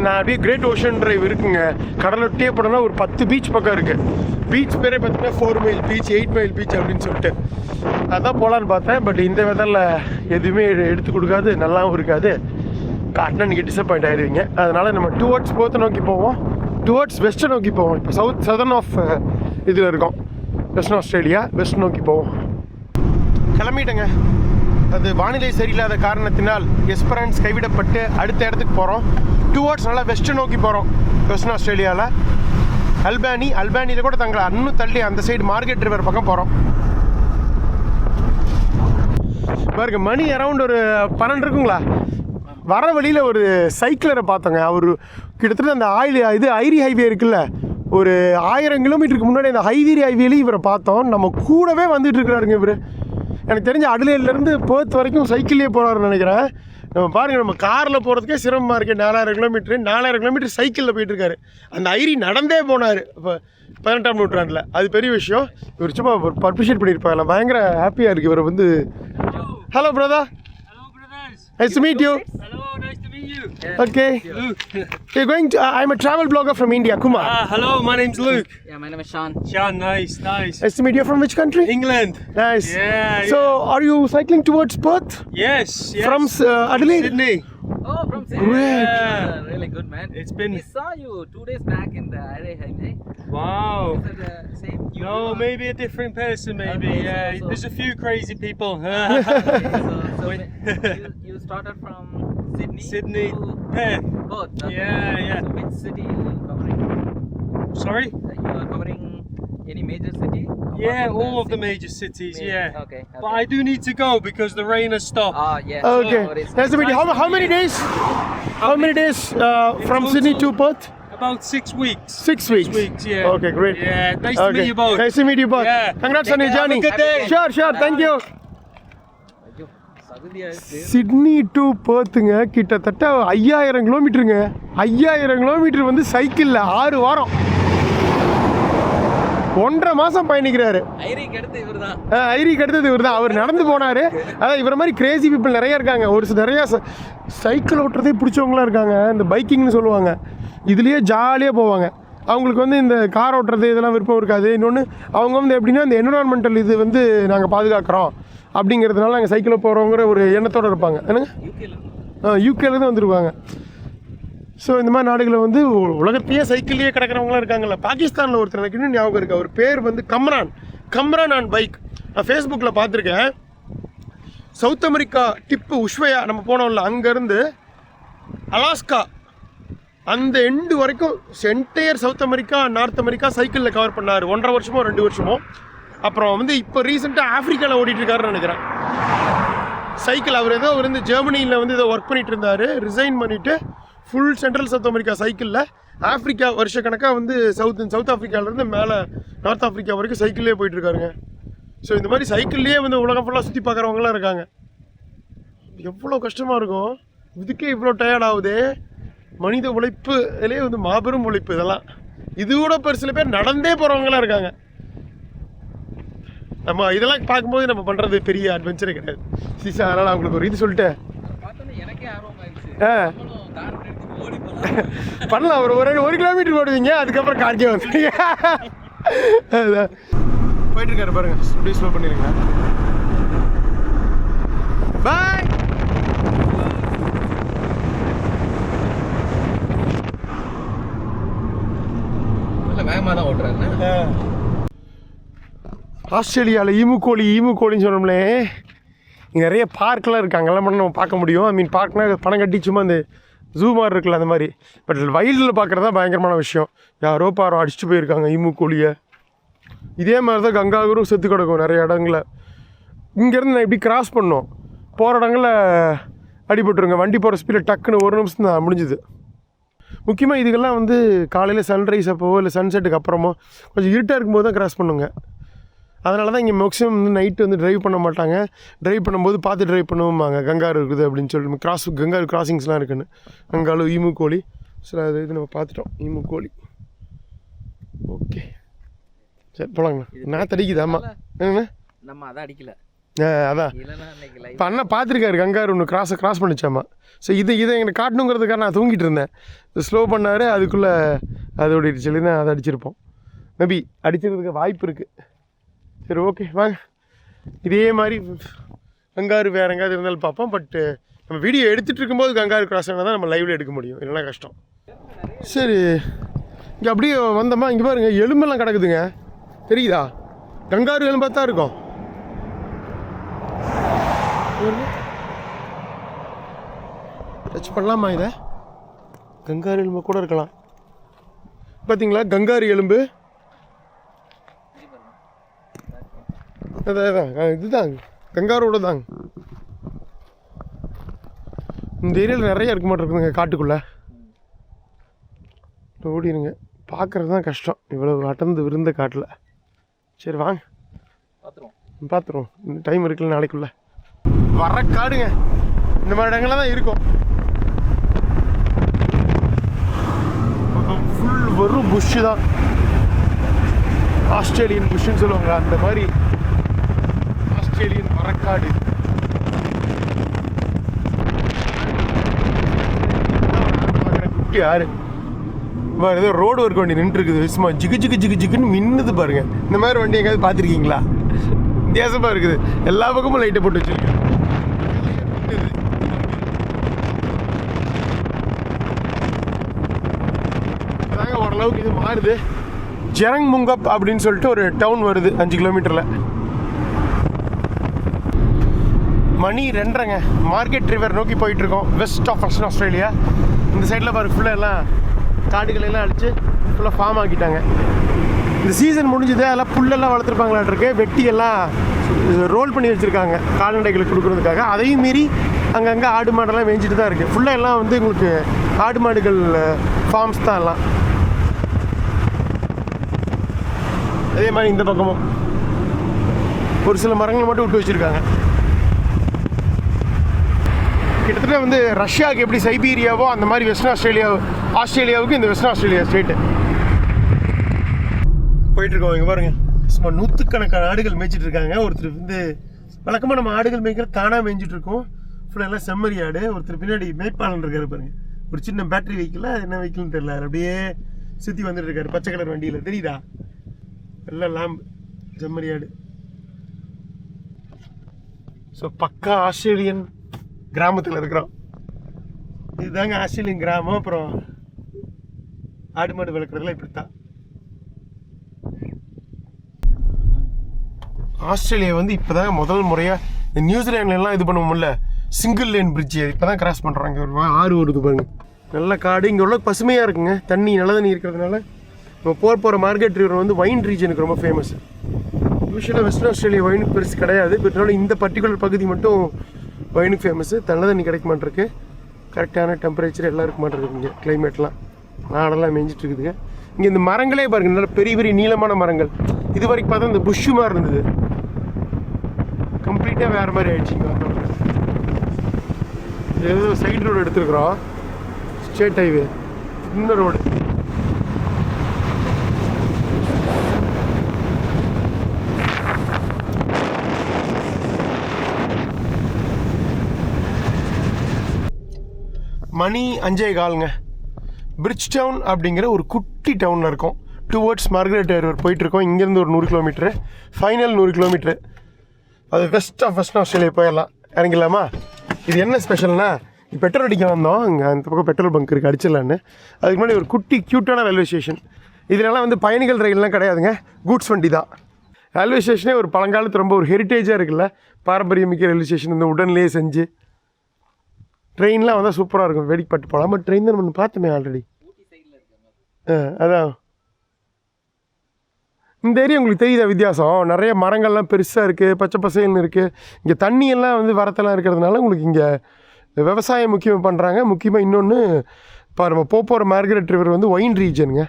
நான் அப்படியே கிரேட் ஓஷன் டிரைவ் இருக்குங்க. கடலொட்டியே போனோம்னா ஒரு 10 பீச் பக்கம் இருக்குது. பீச் பேரே பார்த்தீங்கன்னா 4 மைல் பீச், 8 மைல் பீச் அப்படின்னு சொல்லிட்டு அதான் போகலான்னு பார்த்தேன். பட் இந்த வெதரில் எதுவுமே எடுத்து கொடுக்காது, நல்லாவும் இருக்காது. காட்டினா நீங்கள் டிசப்பாயிண்ட் ஆகிடுவீங்க. அதனால் நம்ம டுவர்ட்ஸ் போர்த்தை நோக்கி போவோம், டுவர்ட்ஸ் வெஸ்ட்டை நோக்கி போவோம். இப்போ சதர்ன் ஆஃப் இதில் இருக்கோம், வெஸ்டர்ன் ஆஸ்திரேலியா. வெஸ்ட் நோக்கி போவோம். கிளம்பிட்டேங்க. அது வானிலை சரியில்லாத காரணத்தினால் எஸ்பரான்ஸ் கைவிடப்பட்டு அடுத்த இடத்துக்கு போகிறோம். டுவர்ட்ஸ் நல்லா வெஸ்ட்டை நோக்கி போகிறோம். வெஸ்டர்ன் ஆஸ்திரேலியாவில் அல்பானியில் கூட தங்களை இன்னும் தள்ளி அந்த சைடு மார்கெட் ரிவர் பக்கம் போகிறோம். பாருங்க மணி அரவுண்ட் ஒரு 12 இருக்குங்களா. வர வழியில் ஒரு சைக்கிளரை பார்த்தோங்க. அவர் கிட்டத்தட்ட அந்த ஐரி ஹைவே இருக்குல்ல, ஒரு 1000 கிலோமீட்டருக்கு முன்னாடி அந்த ஹைவேலையும் இவரை பார்த்தோம். நம்ம கூடவே வந்துட்டு இருக்கிறாருங்க இவர். எனக்கு தெரிஞ்ச அடலேட்லேருந்து பேர்த் வரைக்கும் சைக்கிள்லேயே போகிறாருன்னு நினைக்கிறேன். நம்ம பாருங்கள், நம்ம காரில் போகிறதுக்கே சிரமமாக இருக்குது. 4000 கிலோமீட்டர் சைக்கிளில் போயிட்டுருக்காரு. அந்த ஐரி நடந்தே போனார் இப்போ 18ஆம் நூற்றாண்டில். அது பெரிய விஷயம். இவர் சும்மா அப்ரிஷியேட் பண்ணியிருப்பாங்க. பயங்கர ஹாப்பியாக இருக்குது இவரை வந்து. Hello brother. Hello brothers. Nice to meet you. Hello, nice to meet you. Okay. Luke. You're going to, I'm a travel blogger from India, Kumar. Hello, my name's Luke. Yeah, my name is Sean. Sean, nice. Nice to meet you. From which country? England. Nice. Yeah. So, are you cycling towards Perth? Yes. From Adelaide? Sydney. Oh, from Sydney. Great. Yeah, really good, man. It's been. We saw you 2 days back in the Irish Highway. Wow. Is it the same? No, maybe a different person. Maybe. Okay, Yeah. so- There's a few crazy people. Okay, so you started from Sydney, to Perth. Perth. Okay. Yeah. So which city you are covering? Sorry. You are covering any major city? Yeah, Apart from all of the city? major cities. Major- Yeah. Okay. But I do need to go because the rain has stopped. Yeah. Okay. No worries. Nice to meet you. How many days? How many days from total- Sydney to Perth? About 6 weeks. 6 weeks. 6 weeks, yeah. Okay, great. Yeah, nice to meet you both. Nice to meet you both. Yeah. Congrats on your Have a journey. good day. Sure. Thank you. ஐயோ, சகுதியா இருக்கு. Sydney to பேர்த்துங்க கிட்டத்தட்ட 5000 கிலோமீட்டருங்க. 5000 kilometre வந்து சைக்கிளில் 6 வாரம் 1.5 மாதம் பயணிக்கிறாரு. ஐரிக்கு அடுத்து இவர்தான். ஐரிக்கு அடுத்தது இவர் தான். அவர் நடந்து போனார். அதான் இவரை மாதிரி கிரேசி பீப்புள் நிறைய இருக்காங்க. ஒரு நிறையா சைக்கிள் ஓட்டுறதே பிடிச்சவங்களாம் இருக்காங்க. இந்த பைக்கிங்னு சொல்லுவாங்க. இதுலேயே ஜாலியாக போவாங்க. அவங்களுக்கு வந்து இந்த கார் ஓட்டுறது இதெல்லாம் விருப்பம் இருக்காது. இன்னொன்று அவங்க வந்து எப்படின்னா இந்த என்விரான்மெண்டல் இது வந்து நாங்கள் பாதுகாக்கிறோம் அப்படிங்கிறதுனால நாங்கள் சைக்கிளில் போகிறோங்கிற ஒரு எண்ணத்தோடு இருப்பாங்க. என்னங்க யூகேலேருந்து வந்துருவாங்க. ஸோ இந்த மாதிரி நாடுகளில் வந்து உலகத்தையே சைக்கிள்லேயே கிடக்கிறவங்களாம் இருக்காங்கல்ல. பாகிஸ்தானில் ஒருத்தர் எனக்கு இன்னும் ஞாபகம் இருக்குது. அவர் பேர் வந்து கம்ரான் ஆன் பைக். நான் ஃபேஸ்புக்கில் பார்த்துருக்கேன். சவுத் அமெரிக்கா டிப்பு உஷ்வயா நம்ம போனோம்ல, அங்கேருந்து அலாஸ்கா அந்த எண்டு வரைக்கும் entire south America north America சைக்கிளில் கவர் பண்ணார். 1.5 வருஷமோ 2 வருஷமோ. அப்புறம் வந்து இப்போ ரீசெண்டாக ஆஃப்ரிக்காவில் ஓடிட்டுருக்காருன்னு நினைக்கிறேன். சைக்கிள் அவர் ஏதோ வந்து ஜெர்மனியில் வந்து ஏதோ ஒர்க் பண்ணிட்டு இருந்தார், ரிசைன் பண்ணிவிட்டு ஃபுல் சென்ட்ரல் சவுத் அமெரிக்கா சைக்கிளில் ஆஃப்ரிக்கா வருஷக்கணக்காக வந்து சவுத் ஆஃப்ரிக்காவிலேருந்து மேலே நார்த் ஆஃப்ரிக்கா வரைக்கும் சைக்கிள்லேயே போயிட்டுருக்காருங்க. ஸோ இந்த மாதிரி சைக்கிள்லேயே வந்து உலகம் ஃபுல்லாக சுற்றி பார்க்குறவங்களாம் இருக்காங்க. எவ்வளோ கஷ்டமாக இருக்கும், இதுக்கே இவ்வளோ டயர்ட் ஆகுது. மனித உழைப்பு இதுலேயே வந்து மாபெரும் உழைப்பு இதெல்லாம். இது கூட சில பேர் நடந்தே போகிறவங்களாம் இருக்காங்க. நம்ம இதெல்லாம் பார்க்கும்போது நம்ம பண்ணுறது பெரிய அட்வென்ச்சரே கிடையாது. சீசா அதனால் அவங்களுக்கு ஒரு இது சொல்லிட்டு பண்ணலாம். ஒரு கிலோமீட்டர் ஓடுவீங்க, அதுக்கப்புறம் கார்க்கே வந்துடுங்க. அதுதான் போயிட்டு இருக்காரு பாருங்க. அப்படியே ஸ்லோ பண்ணிடுங்க. பாய். வேகமாக தான் ஓட்டுறாரு. ஆஸ்திரேலியாவில் ஈமு கோழின்னு சொன்னோம்லே, இங்கே நிறைய பார்க்கெலாம் இருக்குது. அங்கெல்லாம் மட்டும் நம்ம பார்க்க முடியும். ஐ மீன் பார்க்னால் பணம் கட்டி சும்மா அந்த ஜூ மாதிரி இருக்குல்ல அந்த மாதிரி. பட் வைல்டில் பார்க்குறது தான் பயங்கரமான விஷயம். யாரோ பாரம் அடிச்சுட்டு போயிருக்காங்க ஈமு கோழியை. இதே மாதிரி தான் கங்காரும் செத்து கிடக்கும் நிறைய இடங்களில். இங்கேருந்து நான் இப்படி கிராஸ் பண்ணோம், போகிற இடங்களில் அடிபட்டுருங்க. வண்டி போகிற ஸ்பீடில் டக்குன்னு 1 நிமிஷம் தான் முடிஞ்சுது. முக்கியமாக இதுக்கெல்லாம் வந்து காலையில் சன்ரைஸ் அப்போவோ இல்லை சன்செட்டுக்கு அப்புறமோ கொஞ்சம் இருட்டாக இருக்கும்போது தான் கிராஸ் பண்ணுங்க. அதனால தான் இங்கே மேக்ஸிமம் வந்து நைட்டு வந்து ட்ரைவ் பண்ண மாட்டாங்க. ட்ரைவ் பண்ணும்போது பார்த்து ட்ரைவ் பண்ணுவோம்பாங்க, கங்காரு இருக்குது அப்படின்னு சொல்லிட்டு. கங்காரு கிராசிங்ஸ்லாம் இருக்குன்னு. அங்காலும் ஈமு கோழி சில இது நம்ம பார்த்துட்டோம். ஈமு கோழி ஓகே, சரி போலாங்கண்ணா. நான் தடிக்குது. ஆமாம் என்னண்ணா, நம்ம அதை அடிக்கல. அதான் இப்போ அண்ணா பார்த்துருக்காரு கங்காரு ஒன்று கிராஸ் பண்ணிச்சாமா. ஸோ இதை எங்களுக்கு காட்டணுங்கிறதுக்காக நான் தூங்கிட்டு இருந்தேன். ஸ்லோ பண்ணார், அதுக்குள்ளே அதோடைய சொல்லி தான் அதை அடிச்சிருப்போம். மேபி அடிச்சிருக்கிறதுக்கு வாய்ப்பு இருக்குது. சரி ஓகே வாங்க, இதே மாதிரி கங்காரு வேறு எங்கேயாவது இருந்தாலும் பார்ப்போம். பட்டு நம்ம வீடியோ எடுத்துகிட்டு இருக்கும்போது கங்காரு கிராஸ் ஆனால் தான் நம்ம லைவில் எடுக்க முடியும், இல்லைனா கஷ்டம். சரி இங்கே அப்படியே வந்தோமா, இங்கே பாருங்க எலும்பெல்லாம் கிடக்குதுங்க, தெரியுதா? கங்காரு எலும்பாக தான் இருக்கும். டச் பண்ணலாமா இதை? கங்காரு எலும்பு கூட இருக்கலாம். பார்த்தீங்களா கங்காரு எலும்பு? அதான் இதுதாங்க கங்காரோட தாங்க. இந்த ஏரியாவில் நிறைய இருக்க மாட்டேங்குதுங்க காட்டுக்குள்ளே. ஓடிடுங்க, பார்க்குறது தான் கஷ்டம் இவ்வளோ அடர்ந்து விருந்த காட்டில். சரி வாங்க பார்த்துருவோம். இந்த டைம் இருக்குல்ல நாளைக்குள்ளே. வர காடுங்க இந்த மாதிரி இடங்கள்லாம் தான் இருக்கும். ஃபுல் வெறும் புஷ்ஷு தான், ஆஸ்திரேலியன் புஷ்ஷுன்னு சொல்லுவாங்க. அந்த மாதிரி ஆஸ்திரேலியன் மரக்காடு. யாரு ஏதோ ரோடு ஒர்க் வண்டி நின்றுருக்குது, சும்மா ஜிகுன்னு மின்னுது பாருங்க. இந்த மாதிரி வண்டி எங்கேயாவது பார்த்துருக்கீங்களா? வித்தியாசமாக இருக்குது. எல்லா பக்கமும் லைட்டை போட்டு வச்சுருக்கேன். அதாங்க ஓரளவுக்கு இது மாறுது. ஜெரங் முங்கப் அப்படின்னு சொல்லிட்டு ஒரு டவுன் வருது 5 கிலோமீட்டரில். மணி 2:30ங்க. மார்க்கெட் ரிவர் நோக்கி போயிட்டுருக்கோம், வெஸ்ட் ஆஃப் வெஸ்டர்ன் ஆஸ்திரேலியா. இந்த சைடில் பாருங்க ஃபுல்லாக எல்லாம் காடுகளெல்லாம் அடித்து ஃபுல்லாக ஃபார்ம் ஆக்கிட்டாங்க. இந்த சீசன் முடிஞ்சது, அதெல்லாம் புல்லெல்லாம் வளர்த்துருப்பாங்களாட்டிருக்கு. வெட்டி எல்லாம் ரோல் பண்ணி வச்சுருக்காங்க கால்நடைகளுக்கு கொடுக்குறதுக்காக. அதையும் மீறி அங்கங்கே ஆடு மாடெல்லாம் மேய்ஞ்சிட்டு தான் இருக்குது. ஃபுல்லாக எல்லாம் வந்து உங்களுக்கு ஆடு மாடுகள் ஃபார்ம்ஸ் தான் எல்லாம். அதே மாதிரி இந்த பக்கமும் ஒரு சில மரங்கள் மட்டும் விட்டு வச்சுருக்காங்க. கிட்டத்தட்ட வந்து ரஷ்யாவுக்கு எப்படி சைபீரியாவோ அந்த மாதிரி வெஸ்டர்ன் ஆஸ்திரேலியாவுக்கு இந்த வெஸ்டர்ன் ஆஸ்திரேலியா ஸ்டேட்டு போயிட்டுருக்கோம். இங்கே பாருங்கள் சும்மா நூற்றுக்கணக்கான ஆடுகள் மேய்ச்சிட்டு இருக்காங்க. ஒருத்தர் வந்து வழக்கமாக நம்ம ஆடுகள் மேய்க்கிற தானாக மேய்ஞ்சிட்ருக்கோம். ஃபுல்லாக எல்லாம் செம்மறி ஆடு. ஒருத்தர் பின்னாடி மேய்ப்பாளன் இருக்காரு பாருங்க, ஒரு சின்ன பேட்டரி வெஹிக்கிள், அது என்ன வெஹிக்கிள்னு தெரியல, அப்படியே சுற்றி வந்துட்டு இருக்காரு பச்சை கலர் வண்டியில், தெரியுதா? எல்லாம் லாம்பு செம்மறி ஆடு. ஸோ பக்கா ஆஸ்திரேலியன் கிராமத்தில் இருக்கிறோம். இதுதாங்க ஆஸ்திரேலியன் கிராமம். அப்புறம் ஆடு மாடு வளர்க்குறதுலாம் இப்படித்தான். ஆஸ்திரேலியா வந்து இப்போதாங்க முதல் முறையாக இந்த நியூசிலாண்ட்லாம் இது பண்ண முடியல, சிங்கிள் லேன் பிரிட்ஜ் இப்போ தான் கிராஸ் பண்ணுறாங்க. ஒரு ஆறு வருது பாருங்க, நல்ல காடு. இங்கே உள்ள பசுமையாக இருக்குங்க, தண்ணி நல்ல தண்ணி இருக்கிறதுனால. நம்ம போகிற மார்க்கெட் ரிவர் வந்து வைன் ரீஜனுக்கு ரொம்ப ஃபேமஸ். யூஸ்வலாக வெஸ்டர்ன் ஆஸ்திரேலியா வைனுக்கு பெருசு கிடையாது, பட் இந்த பர்டிகுலர் பகுதி மட்டும் ஒயினுக்கு ஃபேமஸ்ஸு. தண்ணி தண்ணி கிடைக்க மாட்டிருக்கு. கரெக்டான டெம்பரேச்சர் எல்லாம் இருக்க மாட்டிருக்கு இங்கே. கிளைமேட்லாம் நாடெல்லாம் மேய்ஞ்சிட்டு இருக்குதுங்க. இங்கே இந்த மரங்களே பாருங்க, நல்ல பெரிய பெரிய நீளமான மரங்கள். இது வரைக்கும் பார்த்தா இந்த புஷ்ஷு மாதிரி இருந்தது, கம்ப்ளீட்டாக வேறு மாதிரி ஆயிடுச்சுங்க. ஏதோ சைடு ரோடு எடுத்துருக்குறோம், ஸ்டேட் ஹைவே, இந்த ரோடு. மணி 5:15ங்க. பிரிட்ஜ் டவுன் அப்படிங்கிற ஒரு குட்டி டவுனில் இருக்கும். டுவர்ட்ஸ் மார்கரெட் ரிவர் போயிட்டுருக்கோம். இங்கேருந்து ஒரு 100 கிலோமீட்ரு, ஃபைனல் 100 கிலோமீட்ரு. அது வெஸ்டர்ன் ஆஸ்திரேலியா போயிடலாம். இறங்கிடலாமா? இது என்ன ஸ்பெஷல்னா, பெட்ரோல் அடிக்க வந்தோம். இங்கே அந்த பக்கம் பெட்ரோல் பங்க் இருக்குது, அடிச்சிடலான்னு. அதுக்கு முன்னாடி ஒரு குட்டி க்யூட்டான ரயில்வே ஸ்டேஷன். இதெல்லாம் வந்து பயணிகள் ரயில்லாம் கிடையாதுங்க, கூட்ஸ் வண்டி தான். ரயில்வே ஸ்டேஷனே ஒரு பழங்காலத்து ரொம்ப ஒரு ஹெரிட்டேஜாக இருக்குல்ல, பாரம்பரியமிக்க ரயில்வே ஸ்டேஷன். இந்த உடன்லேயே செஞ்சு ட்ரெயின்லாம் வந்தால் சூப்பராக இருக்கும், வேடிக்கப்பட்டு போகலாம். பட் ட்ரெயின் தான் நம்ம பார்த்தோமே ஆல்ரெடி. அதான் இந்த ஏரியா உங்களுக்கு தெரியுதா வித்தியாசம்? நிறைய மரங்கள்லாம் பெருசாக இருக்குது, பச்சை பசேல்னு இருக்குது. இங்கே தண்ணியெல்லாம் வந்து வரத்தெல்லாம் இருக்கிறதுனால உங்களுக்கு இங்கே விவசாயம் முக்கியமாக பண்ணுறாங்க. முக்கியமாக இன்னொன்று, இப்போ நம்ம போகிற மார்கரெட் ரிவர் வந்து ஒயின் ரீஜனுங்க.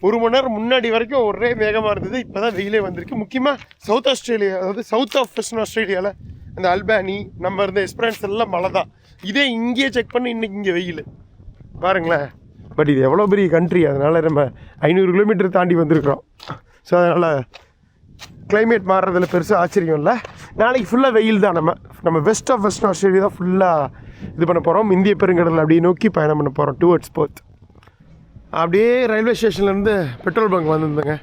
1 மணி நேரம் முன்னாடி வரைக்கும் ஒரே மேகமாக இருந்தது, இப்போ தான் வெயிலே வந்திருக்கு. முக்கியமாக சவுத் ஆஸ்திரேலியா, அதாவது சவுத் ஆஃப் வெஸ்டர்ன் ஆஸ்திரேலியாவில் இந்த அல்பானி நம்ம இருந்த எஸ்பிரன்ஸ் எல்லாம் மழை தான். இதே இங்கேயே செக் பண்ணி இன்றைக்கி இங்கே வெயில் பாருங்களேன். பட் இது எவ்வளோ பெரிய கண்ட்ரி, அதனால் நம்ம 500 கிலோமீட்டர் தாண்டி வந்திருக்கிறோம். ஸோ அதனால் கிளைமேட் மாறுறதுல பெருசாக ஆச்சரியம் இல்லை. நாளைக்கு ஃபுல்லாக வெயில் தான். நம்ம வெஸ்ட் ஆஃப் வெஸ்டர்ன் ஆஸ்திரேலியா தான் ஃபுல்லாக இது பண்ண போகிறோம். இந்திய பெருங்கடல் அப்படியே நோக்கி பயணம் பண்ண போகிறோம், டுவர்ட்ஸ் போத். அப்படியே ரயில்வே ஸ்டேஷன்லேருந்து பெட்ரோல் பங்க் வந்திருந்தேங்க.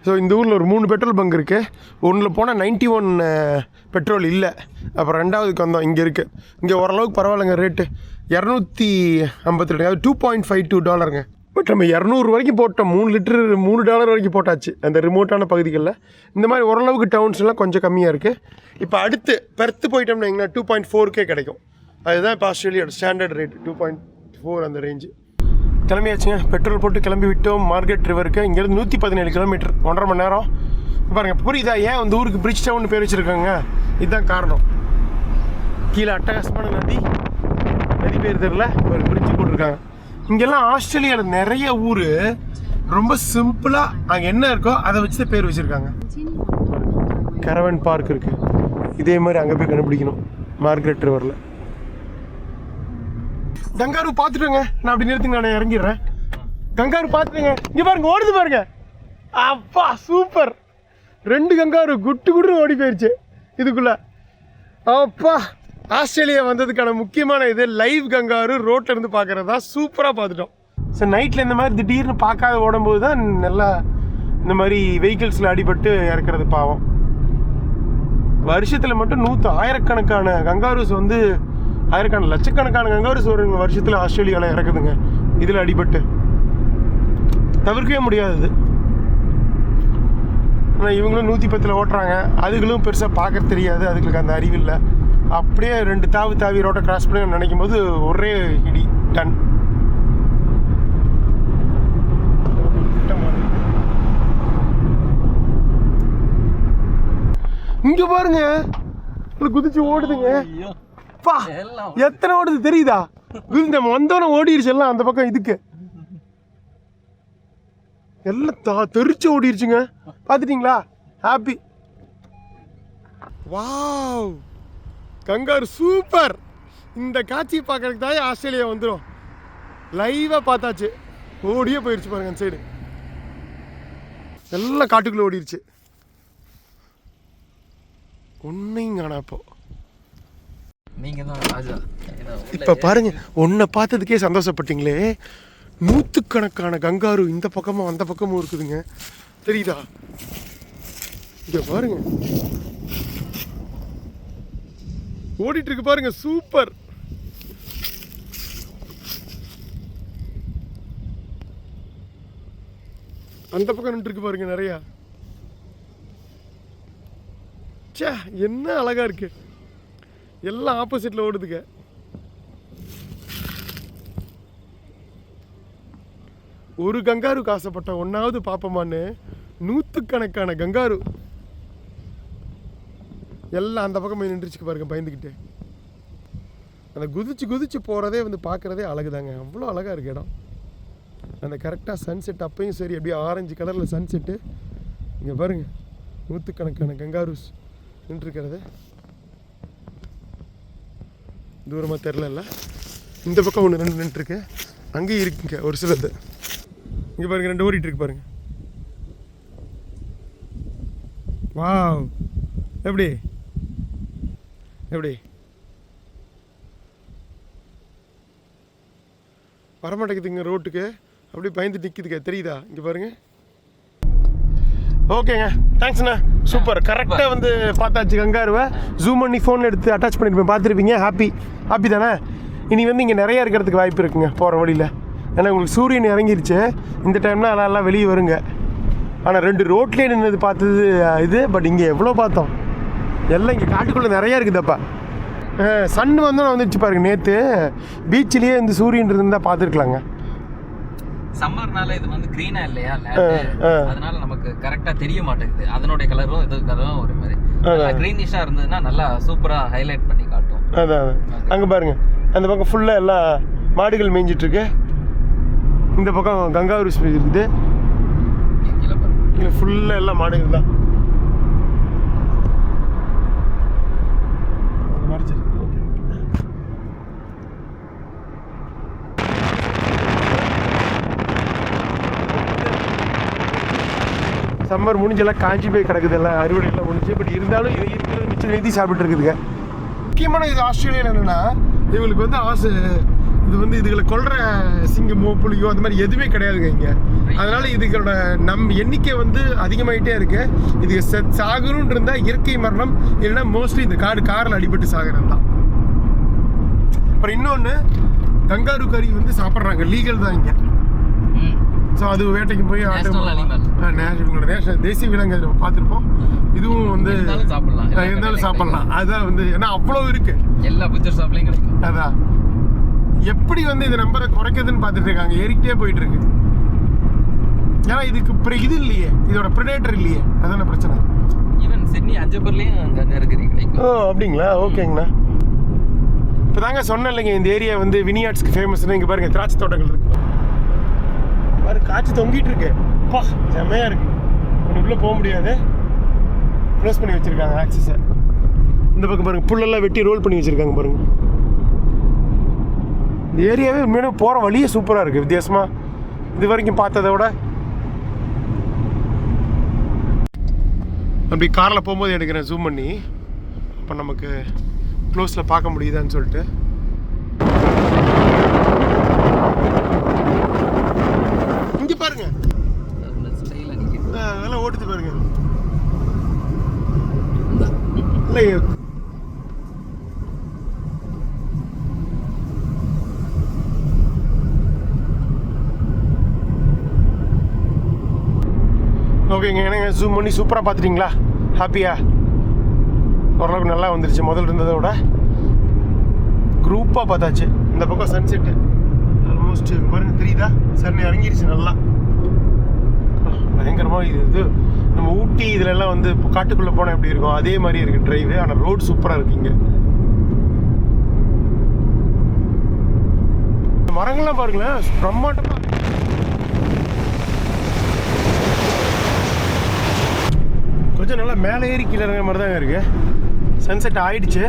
ஸோ இந்த ஊரில் ஒரு 3 பெட்ரோல் பங்க் இருக்குது. ஒன்றில் போனால் 91 பெட்ரோல் இல்லை. அப்புறம் ரெண்டாவதுக்கு வந்தோம், இங்கே இருக்குது. இங்கே ஓரளவுக்கு பரவாயில்லைங்க ரேட்டு. 252, அதாவது $2.52. பட் நம்ம 200 வரைக்கும் போட்டோம். 3 லிட்டரு $3 வரைக்கும் போட்டாச்சு அந்த ரிமோட்டான பகுதிகளில். இந்த மாதிரி ஓரளவுக்கு டவுன்ஸ்லாம் கொஞ்சம் கம்மியாக இருக்குது. இப்போ அடுத்து பெர்த்து போயிட்டோம்னா எங்கன்னா 2.4K கிடைக்கும். அதுதான் இப்போ ஆஸ்திரேலியாவோட ஸ்டாண்டர்ட் ரேட், 2.4 அந்த ரேஞ்சு. கிளம்பியாச்சுங்க. பெட்ரோல் போட்டு கிளம்பி விட்டோம் மார்கரெட் ரிவருக்கு. இங்கேருந்து 117 கிலோமீட்டர், 1.5 மணி நேரம். பாருங்கள், புரியுதா ஏன் அந்த ஊருக்கு பிரிட்ஜ் டவுன் பேர் வச்சுருக்காங்க? இதுதான் காரணம். கீழே அட்டகாசமான நதி பேர் தெரியல, ஒரு பிரிட்ஜ் போட்டிருக்காங்க. இங்கெல்லாம் ஆஸ்திரேலியாவில் நிறைய ஊர் ரொம்ப சிம்பிளாக அங்கே என்ன இருக்கோ அதை வச்சு தான் பேர் வச்சுருக்காங்க. கரவன் பார்க் இருக்குது, இதே மாதிரி அங்கே போய் கண்டுபிடிக்கணும் மார்கரெட் ரிவரில். கங்காரு பார்த்துட்டுங்க, நான் அப்படி நிறுத்திங்க, நான் இறங்கிடுறேன். கங்காரு பார்த்துட்டுங்க, இங்கே பாருங்க ஓடுது பாருங்க. அப்பா சூப்பர், 2 கங்காரு குட்டு ஓடி போயிடுச்சு இதுக்குள்ள. அப்பா, ஆஸ்திரேலியா வந்ததுக்கான முக்கியமான இது லைவ் கங்காரு ரோட்டில் இருந்து பார்க்குறது தான். சூப்பராக பார்த்துட்டோம். ஸோ நைட்டில் இந்த மாதிரி திடீர்னு பார்க்காத ஓடும்போது தான் நல்லா இந்த மாதிரி வெஹிக்கிள்ஸில் அடிபட்டு இறக்குறது பாவம். வருஷத்தில் மட்டும் ஆயிரக்கணக்கான கங்காருஸ் வந்து லட்சக்கணக்கான கங்காருஸ் ஒரு வருஷத்தில் ஆஸ்திரேலியாவில் இறக்குதுங்க இதில் அடிபட்டு. தவிர்க்கவே முடியாதது. ஆனால் இவங்களும் 110 ஓட்டுறாங்க. அதுகளும் பெருசாக பார்க்க தெரியாது, அதுகளுக்கு அந்த அறிவில்லை. அப்படியே 2 தாவி ரோட்டை கிராஸ் பண்ணி நினைக்கும் போது ஒரே இடி டன். இங்க பாருங்க, குதிச்சு ஓடுதுங்க. பா, எத்தனை ஓடுது தெரியுதா? நம்ம வந்தோன்னு ஓடிடுச்சு எல்லாம் அந்த பக்கம். இதுக்கு எல்லாம் தெரிச்சு ஓடிடுச்சுங்க. பார்த்துட்டீங்களா? ஹாப்பி. Wow, kangaroo super. இந்த காட்சியை பார்க்கறதுக்கு தான் ஆஸ்திரேலியா வந்துடும். லைவாக பார்த்தாச்சு, ஓடியே போயிடுச்சு பாருங்க. அந்த சைடு எல்லாம் காட்டுக்குள்ளே ஓடிடுச்சு. ஒன்றையும் காணா. இப்போ நீங்கள் தான் ராஜா. இப்போ பாருங்க, ஒன்றை பார்த்ததுக்கே சந்தோஷப்பட்டீங்களே. 100கணக்கான கங்காரு இந்த பக்கமும் அந்த பக்கமும் இருக்குதுங்க, தெரியுதா? இங்கே பாருங்க, ஓடிட்டு இருக்கு பாருங்க. சூப்பர். அந்த பக்கம் நின்று இருக்கு பாருங்க நிறையா. சே, என்ன அழகா இருக்கு. எல்லாம் ஆப்போசிட்ல ஓடுதுங்க. ஒரு கங்காருக்கு ஆசைப்பட்ட ஒன்னாவது பாப்பமான்னு 100கணக்கான கங்காரு எல்லாம் அந்த பக்கம் போய் நின்றுச்சு பாருங்க பயந்துக்கிட்டு. அந்த குதிச்சு போகிறதே வந்து பார்க்குறதே அழகுதாங்க. அவ்வளோ அழகாக இருக்குது இடம். அந்த கரெக்டாக சன்செட் அப்பையும் சரி, அப்படியே ஆரஞ்சு கலரில் சன்செட்டு. இங்கே பாருங்கள், நூற்றுக்கணக்கான கங்காரூஸ் நின்றுருக்கிறது. தூரமாக தெரில. இந்த பக்கம் ஒன்று 2 நின்றுருக்கு, அங்கேயும் இருக்குங்க ஒரு சிலது. இங்கே பாருங்கள், 2 ஓடிட்டுருக்கு பாருங்கள். வாவ், எப்படி வரமாட்டேங்குதுங்க ரோட்டுக்கு, அப்படியே பயந்து நிற்கிதுங்க, தெரியுதா? இங்கே பாருங்க. ஓகேங்க, தேங்க்ஸ்ண்ணா, சூப்பர். கரெக்டாக வந்து பார்த்தாச்சு கங்காருவை. ஜூம் பண்ணி ஃபோன் எடுத்து அட்டாச் பண்ணியிருப்பேன், பார்த்துருப்பீங்க. ஹாப்பி தானே? இனி வந்து இங்கே நிறையா இருக்கிறதுக்கு வாய்ப்பு இருக்குங்க போகிற வழியில். ஏன்னா உங்களுக்கு சூரியன் இறங்கிருச்சு, இந்த டைம்னா அதெல்லாம் வெளியே வருங்க. ஆனால் 2 ரோட்லேயே நின்று பார்த்தது இது. பட் இங்கே எவ்வளோ பார்த்தோம், எல்லாம் இங்கே காட்டுக்குள்ளே நிறையா இருக்குதுப்பா. சன் வந்து நான் வந்துச்சு பாருங்க. நேற்று பீச்சிலேயே இந்த சூரியன் இருந்தால் பார்த்துருக்கலாங்க. சம்மர்னால இது வந்து கிரீனா இல்லையா, அதனால நமக்கு கரெக்டா தெரிய மாட்டேங்குது. அதனுடைய கலரும் இதுவும் ஒரு மாதிரி கிரீனிஷா இருந்ததுன்னா நல்லா சூப்பரா ஹைலைட் பண்ணி காட்டும். அதான் அங்கே பாருங்க, அந்த பக்கம் ஃபுல்லாக எல்லாம் மாடுகள் மேய்ஞ்சிட்ருக்கு. இந்த பக்கம் கங்காரூஸ் இருக்குது. இங்கே ஃபுல்லாக எல்லாம் மாடுகள் தான். சம்மர் முடிஞ்செல்லாம் காஞ்சி போய் கிடக்குது, எல்லாம் அறுவடையெல்லாம் முடிஞ்சு. பட் இருந்தாலும் இது இருக்கிறது மிச்சம் நிறுத்தி சாப்பிட்டு இருக்குதுங்க. முக்கியமான இது ஆஸ்திரேலியாவில் என்னென்னா, இவங்களுக்கு வந்து ஆசை இது வந்து இதுகளை கொல்ற சிங்கமோ புலியோ அந்த மாதிரி எதுவுமே கிடையாதுங்க இங்கே. அதனால் இதுகளோட எண்ணிக்கை வந்து அதிகமாகிட்டே இருக்கு. இது சாகணும்னு இருந்தால் இயற்கை மரணம், இல்லைன்னா மோஸ்ட்லி இந்த காரில் அடிபட்டு சாகிறது தான். அப்புறம் இன்னொன்று, கங்காரு கறி வந்து சாப்பிட்றாங்க, லீகல் தான் இங்கே. ஸோ அது வேட்டைக்கு போய் இவங்களோட தேசிய விலங்கு நம்ம பார்த்துருப்போம். இதுவும் வந்து இருந்தாலும் சாப்பிட்லாம். அதுதான் வந்து, ஏன்னா அவ்வளோ இருக்கு, எல்லா புச்சர் ஷாப்லையும் கிடைக்கும். அதான் எப்படி வந்து இந்த நம்பரை குறைக்கிறதுன்னு பார்த்துட்டு இருக்காங்க, ஏறிக்கிட்டே போயிட்டு இருக்கு. ஏன்னா இதுக்கு இது இல்லையே, இதோட ப்ரெடேட்டர் இல்லையே, அதான பிரச்சனை. ஈவன் சிட்னி அஞ்சப்பர்லையும் அங்கே இருக்குது, கிடைக்கும். ஓ அப்படிங்களா? ஓகேங்கண்ணா. இப்போ தாங்க சொன்னேன் இல்லைங்க, இந்த ஏரியா வந்து வினியார்ட்ஸ்க்கு ஃபேமஸ்னு. இங்கே பாருங்க, திராட்சை தோட்டங்கள் இருக்கு பாரு, காய்ச்சி தொங்கிட்டு இருக்கு. பா, செம்மையா இருக்கு. உள்ளே போக முடியாது, க்ளோஸ் பண்ணி வச்சிருக்காங்க ஆக்சஸை. இந்த பக்கம் பாருங்க, புல்லெல்லாம் வெட்டி ரோல் பண்ணி வச்சிருக்காங்க பாருங்க. இந்த ஏரியாவே உண்மையான போகிற வழியே சூப்பராக இருக்குது, வித்தியாசமாக இது வரைக்கும் பார்த்ததை விட. அப்படி காரில் போகும்போது எடுக்கிறேன் ஜூம் பண்ணி, அப்போ நமக்கு க்ளோஸில் பார்க்க முடியுதான்னு சொல்லிட்டு. இங்கே பாருங்க, அதெல்லாம் ஓட்டுது பாருங்க. இல்லை ஓகேங்க, என்னங்க ஜூம் பண்ணி சூப்பராக பார்த்துட்டிங்களா? ஹாப்பியா? ஓரளவுக்கு நல்லா வந்துருச்சு, முதல்ல இருந்ததை விட குரூப்பாக பார்த்தாச்சு. இந்த பக்கம் சன்செட்டு ஆல்மோஸ்ட் பாருங்க, தெரியுதா? சன் இறங்கிருச்சு நல்லா பயங்கரமாக. இது நம்ம ஊட்டி இதிலெல்லாம் வந்து இப்போ காட்டுக்குள்ளே போனால் எப்படி இருக்கும் அதே மாதிரி இருக்குது டிரைவு. ஆனால் ரோடு சூப்பராக இருக்குங்க. மரங்கள்லாம் பாருங்களேன், பிரம்மாண்டமாக. கொஞ்சம் நல்லா மேலே ஏறி கீழே இறங்குற மாதிரி தாங்க இருக்குது. சன்செட் ஆகிடுச்சு,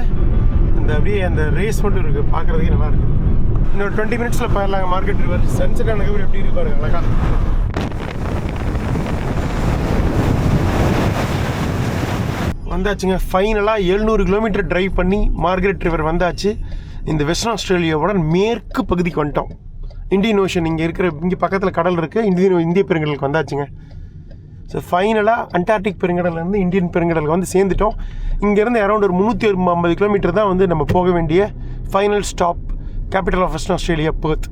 அந்த அப்படியே அந்த ரேஸ் மட்டும் இருக்குது, பார்க்குறதுக்கே நல்லா இருக்குது. இன்னொரு 20 மினிட்ஸில் போயிடலாங்க மார்க்கெட் ரிவர். சன்செட் ஆனதுக்கு எப்படி இருக்கு பாருங்க, அழகா. வந்தாச்சுங்க, ஃபைனலாக 700 கிலோமீட்டர் டிரைவ் பண்ணி மார்கரெட் ரிவர் வந்தாச்சு. இந்த வெஸ்டர்ன் ஆஸ்திரேலியாவோட மேற்கு பகுதிக்கு வந்துட்டோம். இந்தியன் ஓஷன் இங்கே இருக்கிற, இங்கே பக்கத்தில் கடல் இருக்குது. இந்திய பெருங்கடலுக்கு வந்தாச்சுங்க. ஸோ ஃபைனலாக அண்டார்டிக் பெருங்கடலேருந்து இந்தியன் பெருங்கடலுக்கு வந்து சேர்ந்துட்டோம். இங்கேருந்து அரௌண்ட் ஒரு 350 கிலோமீட்டர் தான் வந்து நம்ம போக வேண்டிய final stop, capital of western Australia, Perth.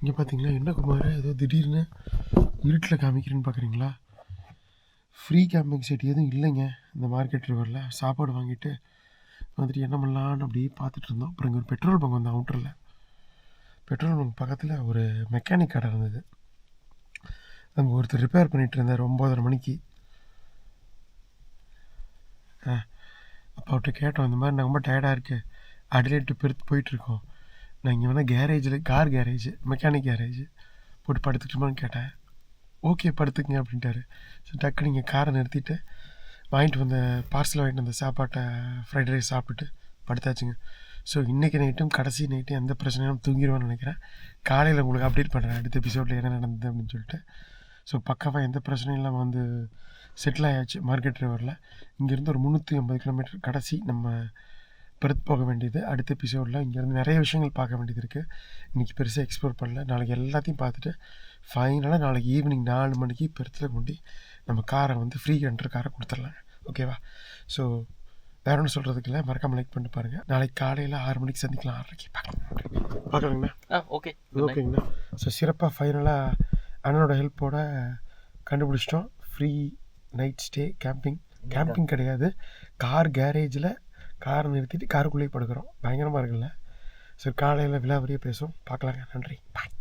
இங்கே பார்த்தீங்களா என்ன குமார், ஏதோ திடீர்னு இருட்டில் காமிக்கிறேன்னு பார்க்குறீங்களா? ஃப்ரீ கேம்பிங் செட் எதுவும் இல்லைங்க இந்த மார்க்கெட் ரிவரில். சாப்பாடு வாங்கிட்டு வந்துட்டு என்ன பண்ணலான்னு அப்படியே பார்த்துட்டு இருந்தோம். அப்புறம் இங்கே ஒரு பெட்ரோல் பங்க் வந்தோம் அவுட்டரில். பெட்ரோல் பங்க் பக்கத்தில் ஒரு மெக்கானிக் கடை இருந்தது. அங்கே ஒருத்தர் ரிப்பேர் பண்ணிகிட்டு இருந்தார் 9:30 மணிக்கு. அப்போ அவர்கிட்ட கேட்டோம், இந்த மாதிரி நான் ரொம்ப டயர்டாக இருக்குது, அடிலேட் டு பெர்த் போயிட்டுருக்கோம். நான் இங்கே வேணால் கேரேஜில் கார் கேரேஜ் மெக்கானிக் கேரேஜ் போட்டு படுத்துக்கிட்டோமான்னு கேட்டேன். ஓகே படுத்துக்குங்க அப்படின்ட்டாரு. ஸோ டக்குன்னு நீங்கள் காரை நிறுத்திட்டு வாங்கிட்டு வந்த பார்சல் வாங்கிட்டு வந்த சாப்பாட்டை ஃப்ரைட் ரைஸ் சாப்பிட்டுட்டு படுத்தாச்சுங்க. ஸோ இன்றைக்கி நைட்டும் கடைசி நைட்டு எந்த பிரச்சனையும் தூங்கிடுவேன்னு நினைக்கிறேன். காலையில் உங்களுக்கு அப்டேட் பண்ணுறேன் அடுத்த எபிசோடில் என்ன நடந்தது அப்படின்னு சொல்லிட்டு. ஸோ பக்காவாக எந்த பிரச்சனையும் இல்லாமல் வந்து செட்டில் ஆயாச்சு மார்க்கெட் ரிவரில். இங்கேருந்து ஒரு 380 கிலோமீட்டர் கடைசி நம்ம பெர்த் போக வேண்டியது. அடுத்த எபிசோடில் இங்கேருந்து நிறைய விஷயங்கள் பார்க்க வேண்டியது இருக்குது. இன்றைக்கி பெருசாக எக்ஸ்ப்ளோர் பண்ணல. நாளைக்கு எல்லாத்தையும் பார்த்துட்டு ஃபைனலாக நாளைக்கு ஈவினிங் 4 மணிக்கு பெர்த்தில் கொண்டு நம்ம காரை வந்து ஃப்ரீ கண்ட்ரு காரை கொடுத்துடலாம். ஓகேவா? ஸோ வேற ஒன்று சொல்கிறதுக்கு இல்லை, மறக்காமல் லைக் பண்ணிட்டு பாருங்கள். நாளைக்கு காலையில் 6 மணிக்கு சந்திக்கலாம். 6:30 பார்க்கலாங்கண்ணா. ஓகே ஓகேங்கண்ணா. ஸோ சிறப்பாக ஃபைனலாக அண்ணனோட ஹெல்ப்போட கண்டுபிடிச்சிட்டோம். ஃப்ரீ நைட் ஸ்டே கேம்பிங் கிடையாது, கார் கேரேஜில் காரை நிறுத்திட்டு காருக்குள்ளேயே படுக்கிறோம். பயங்கரமாக இருக்குல்ல? சரி காலையில் விலாவரியாக பேசுவோம். பார்க்கலாங்க. நன்றி. பாய்.